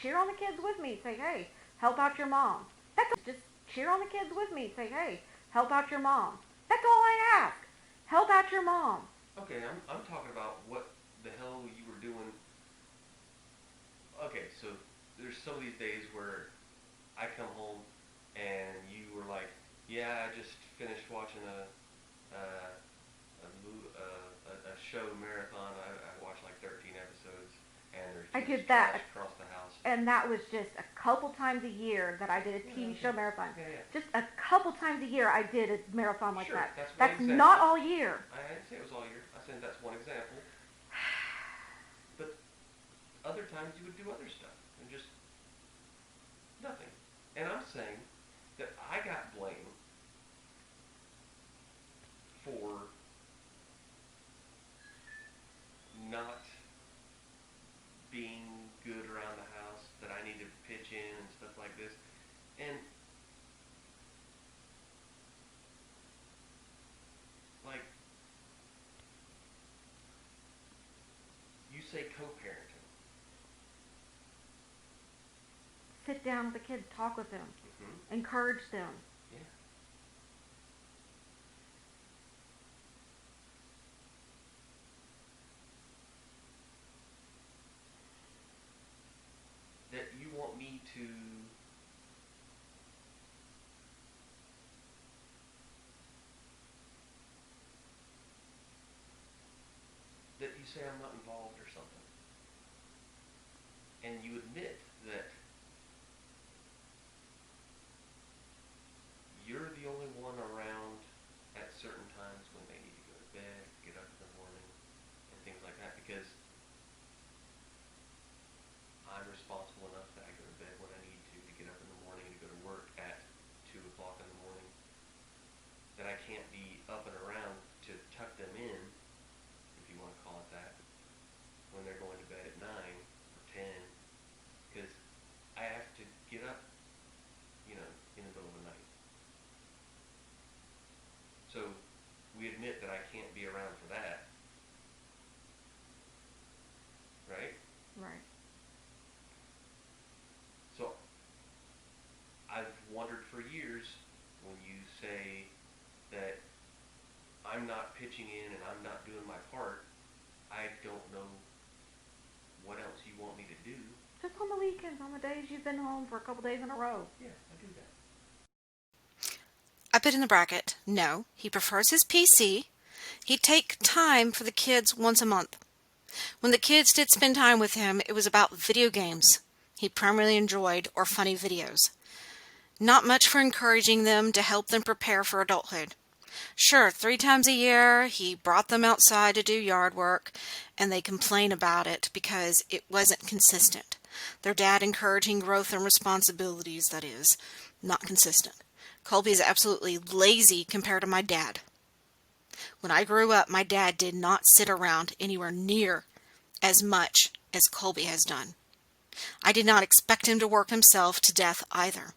Cheer on the kids with me. Say, hey, help out your mom. Just cheer on the kids with me. Say, hey, help out your mom. That's all I ask. Help out your mom. Okay, I'm talking about what the hell you were doing. Okay, so there's some of these days where I come home and you were like, yeah, I just finished watching a show marathon. I watched like 13 episodes, and there's I just did that. trash across the house. And that was just a couple times a year that I did a TV show marathon. Yeah. Just a couple times a year I did a marathon like Sure, that. that's one not example. all year. I didn't say it was all year. I said that's one example. But other times you would do other stuff and just nothing. And I'm saying that I got blamed for not being good around the house, that I need to pitch in and stuff like this. And like you say co-parenting. Sit down with the kids, talk with them, Mm-hmm. encourage them. Yeah. That you want me to that you say I'm not involved or something. And you admit that you're the only one around at certain times when they need to go to bed, get up in the morning, and things like that, because I'm responsible enough that I go to bed when I need to get up in the morning to go to work at 2 o'clock in the morning, that I can't be up and around to tuck them in, if you want to call it that, when they're going to bed at 9 or 10, because I have to get up, in the middle of the night. So we admit that I can't be around for that, right? Right. So I've wondered for years when you say that I'm not pitching in and I'm not doing my part, I don't know what else you want me to do. Just on the weekends, on the days you've been home for a couple days in a row. Yeah, I do that. I put in the bracket, no, he prefers his PC. He'd take time for the kids once a month. When the kids did spend time with him, it was about video games he primarily enjoyed or funny videos. Not much for encouraging them to help them prepare for adulthood. Sure, 3 times a year he brought them outside to do yard work, and they complain about it because it wasn't consistent. Their dad encouraging growth and responsibilities, that is, not consistent. Colby is absolutely lazy compared to my dad. When I grew up, my dad did not sit around anywhere near as much as Colby has done. I did not expect him to work himself to death either.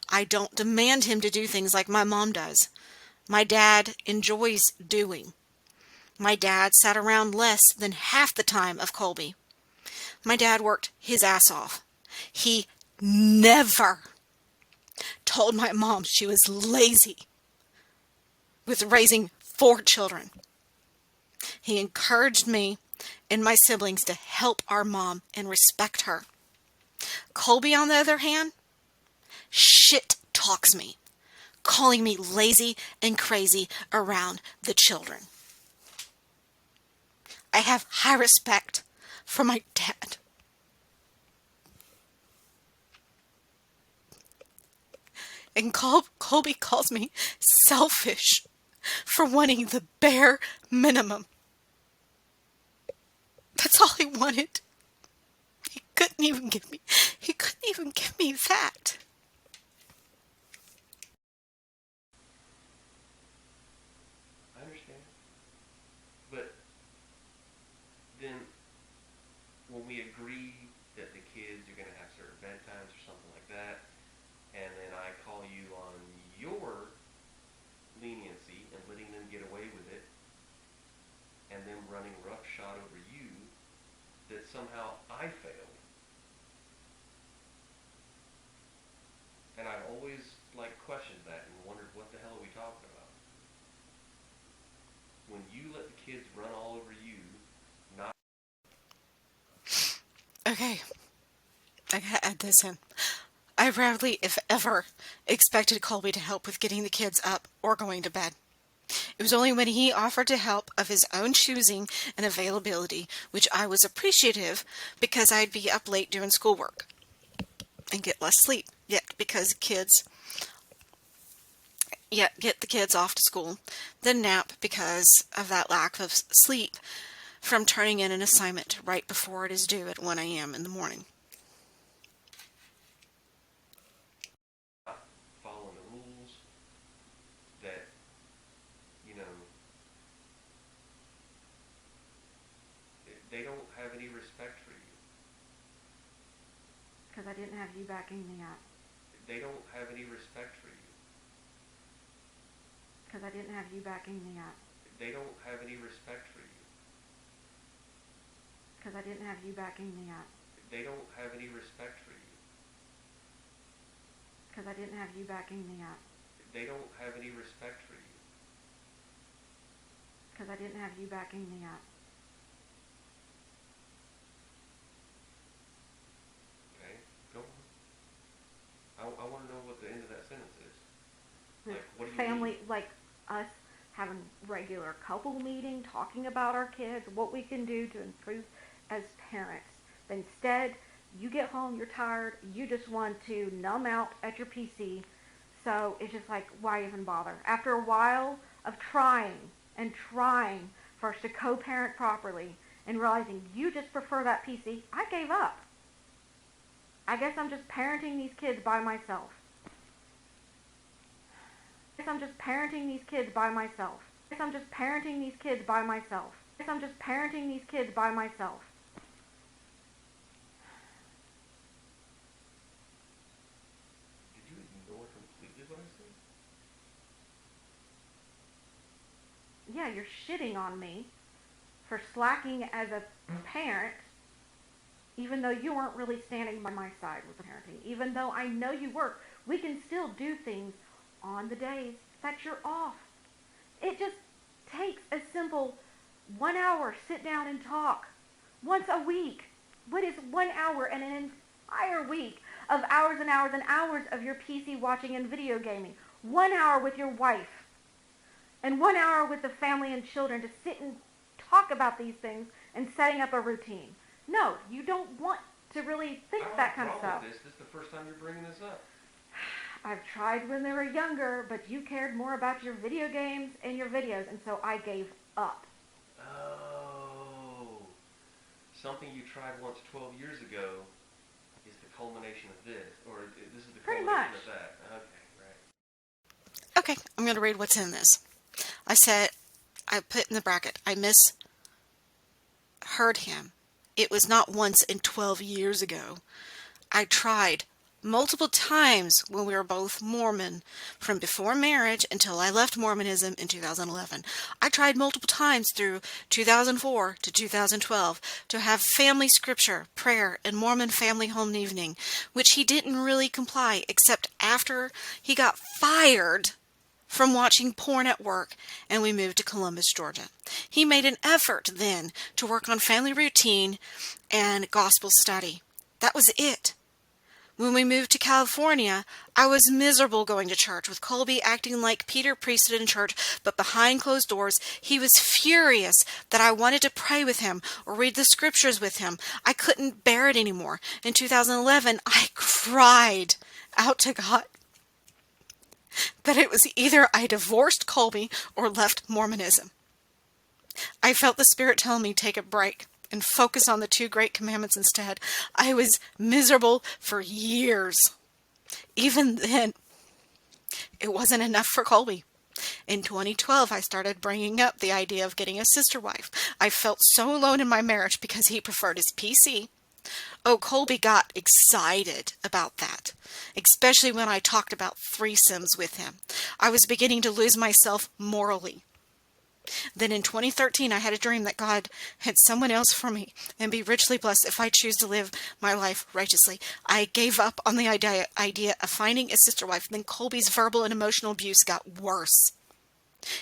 I don't demand him to do things like my mom does. My dad enjoys doing. My dad sat around less than half the time of Colby. My dad worked his ass off. He never told my mom she was lazy with raising 4 children. He encouraged me and my siblings to help our mom and respect her. Colby, on the other hand, shit talks me, calling me lazy and crazy around the children. I have high respect for my dad. And Colby calls me selfish for wanting the bare minimum. That's all he wanted. He couldn't even give me that. I understand. But then when we agree that the kids are going to have certain bedtimes or something like that, and then I call you on your leniency and letting them get away with it, and them running roughshod over you, that somehow I failed. And I've always questioned that and wondered what the hell are we talking about? When you let the kids run all over you, not Okay, I gotta add this in. I rarely, if ever, expected Colby to help with getting the kids up or going to bed. It was only when he offered to help of his own choosing and availability, which I was appreciative because I'd be up late doing schoolwork and get less sleep. Get the kids off to school, then nap because of that lack of sleep from turning in an assignment right before it is due at 1 a.m. in the morning. following the rules, that, you know, they don't have any respect for you. Because I didn't have you backing me up. They don't have any respect for you. Because I didn't have you backing me up. They don't have any respect for you. Because I didn't have you backing me up. They don't have any respect for you. Because I didn't have you backing me up. They don't have any respect for you. Because I didn't have you backing me up. Okay, go on. I want to know what the end of that sentence is. What do you Family, mean? like us having regular couple meeting, talking about our kids, what we can do to improve as parents. But instead, you get home, you're tired, you just want to numb out at your PC. So it's just like, why even bother? After a while of trying and trying for us to co-parent properly and realizing you just prefer that PC, I gave up. I guess I'm just parenting these kids by myself. I'm just parenting these kids by myself. I'm just parenting these kids by myself. I'm just parenting these kids by myself. Did you ignore completely what I said? Yeah, you're shitting on me for slacking as a parent, even though you weren't really standing by my side with the parenting. Even though I know you work, we can still do things on the days that you're off. It just takes a simple 1 hour sit down and talk once a week. What is 1 hour and an entire week of hours and hours and hours of your PC watching and video gaming? 1 hour with your wife and 1 hour with the family and children to sit and talk about these things and setting up a routine. No, you don't want to really think that kind of stuff. This is the first time you're bringing this up. I've tried when they were younger, but you cared more about your video games and your videos, and so I gave up. Oh, something you tried once 12 years ago is the culmination of this, or this is the Pretty culmination much. of that. Okay, right. Okay, I'm going to read what's in this. I said, I put in the bracket, I misheard him. It was not once in 12 years ago. I tried multiple times when we were both Mormon, from before marriage until I left Mormonism in 2011. I tried multiple times through 2004 to 2012 to have family scripture, prayer, and Mormon family home evening, which he didn't really comply except after he got fired from watching porn at work and we moved to Columbus, Georgia. He made an effort then to work on family routine and gospel study. That was it. When we moved to California, I was miserable going to church, with Colby acting like Peter Priested in church, but behind closed doors, he was furious that I wanted to pray with him or read the scriptures with him. I couldn't bear it anymore. In 2011, I cried out to God that it was either I divorced Colby or left Mormonism. I felt the Spirit telling me take a break and focus on the two great commandments instead. I was miserable for years. Even then, it wasn't enough for Colby. In 2012, I started bringing up the idea of getting a sister wife. I felt so alone in my marriage because he preferred his PC. Oh, Colby got excited about that, especially when I talked about threesomes with him. I was beginning to lose myself morally. Then in 2013, I had a dream that God had someone else for me and be richly blessed if I choose to live my life righteously. I gave up on the idea of finding a sister wife. Then Colby's verbal and emotional abuse got worse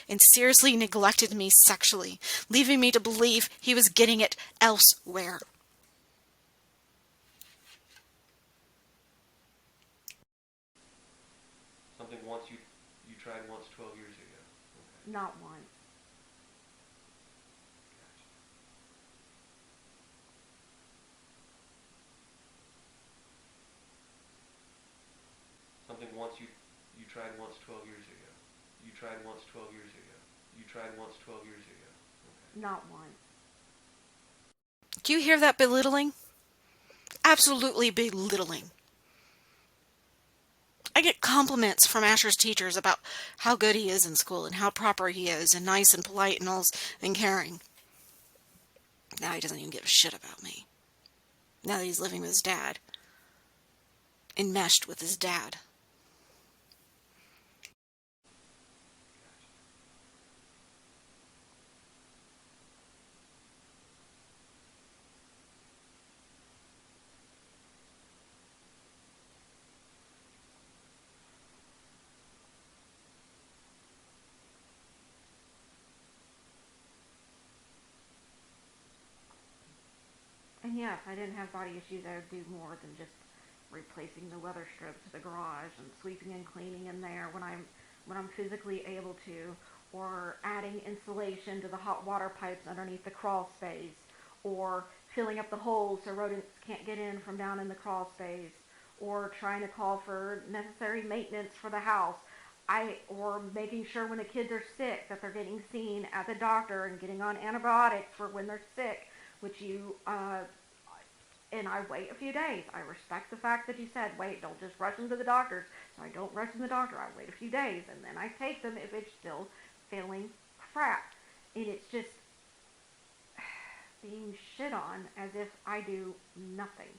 and seriously neglected me sexually, leaving me to believe he was getting it elsewhere. Something once you tried once 12 years ago. Okay. Not once. Gotcha. Something once you tried once 12 years ago. You tried once 12 years ago. You tried once 12 years ago. Okay. Not once. Do you hear that belittling? Absolutely belittling. I get compliments from Asher's teachers about how good he is in school and how proper he is and nice and polite and all and caring. Now he doesn't even give a shit about me. Now that he's living with his dad. Enmeshed with his dad. And yeah, if I didn't have body issues, I would do more than just replacing the weather strips to the garage and sweeping and cleaning in there when I'm physically able to, or adding insulation to the hot water pipes underneath the crawl space, or filling up the holes so rodents can't get in from down in the crawl space, or trying to call for necessary maintenance for the house. Or making sure when the kids are sick that they're getting seen at the doctor and getting on antibiotics for when they're sick, which and I wait a few days. I respect the fact that you said, wait, don't just rush them to the doctors. So I don't rush them to the doctor. I wait a few days, and then I take them if it's still feeling crap. And it's just being shit on as if I do nothing.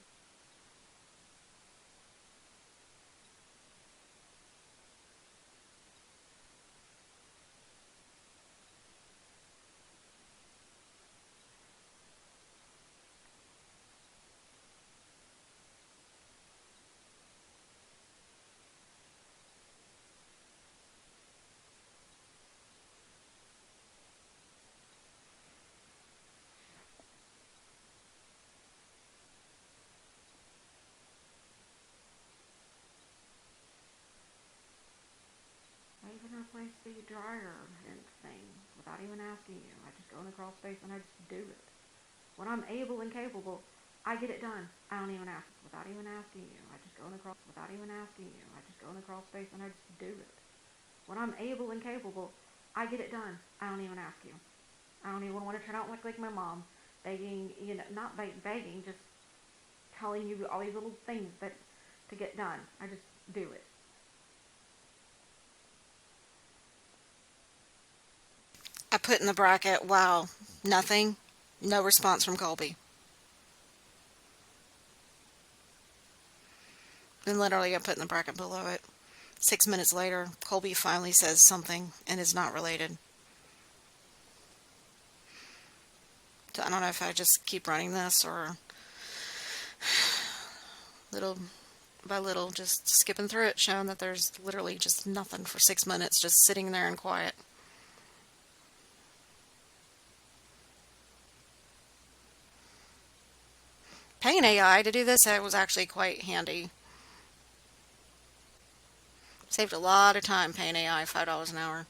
I even replace the dryer vent thing without even asking you. I just go in the crawl space and I just do it. When I'm able and capable, I get it done. I don't even ask without even asking you. I just go in the crawl space and I just do it. When I'm able and capable, I get it done. I don't even ask you. I don't even want to turn out like my mom, begging, not begging, just telling you all these little things that to get done. I just do it. I put in the bracket, wow, nothing, no response from Colby. And literally, I put in the bracket below it. 6 minutes later, Colby finally says something and is not related. So I don't know if I just keep running this or little by little just skipping through it, showing that there's literally just nothing for 6 minutes, just sitting there in quiet. Paying AI to do this, it was actually quite handy. Saved a lot of time paying AI $5 an hour.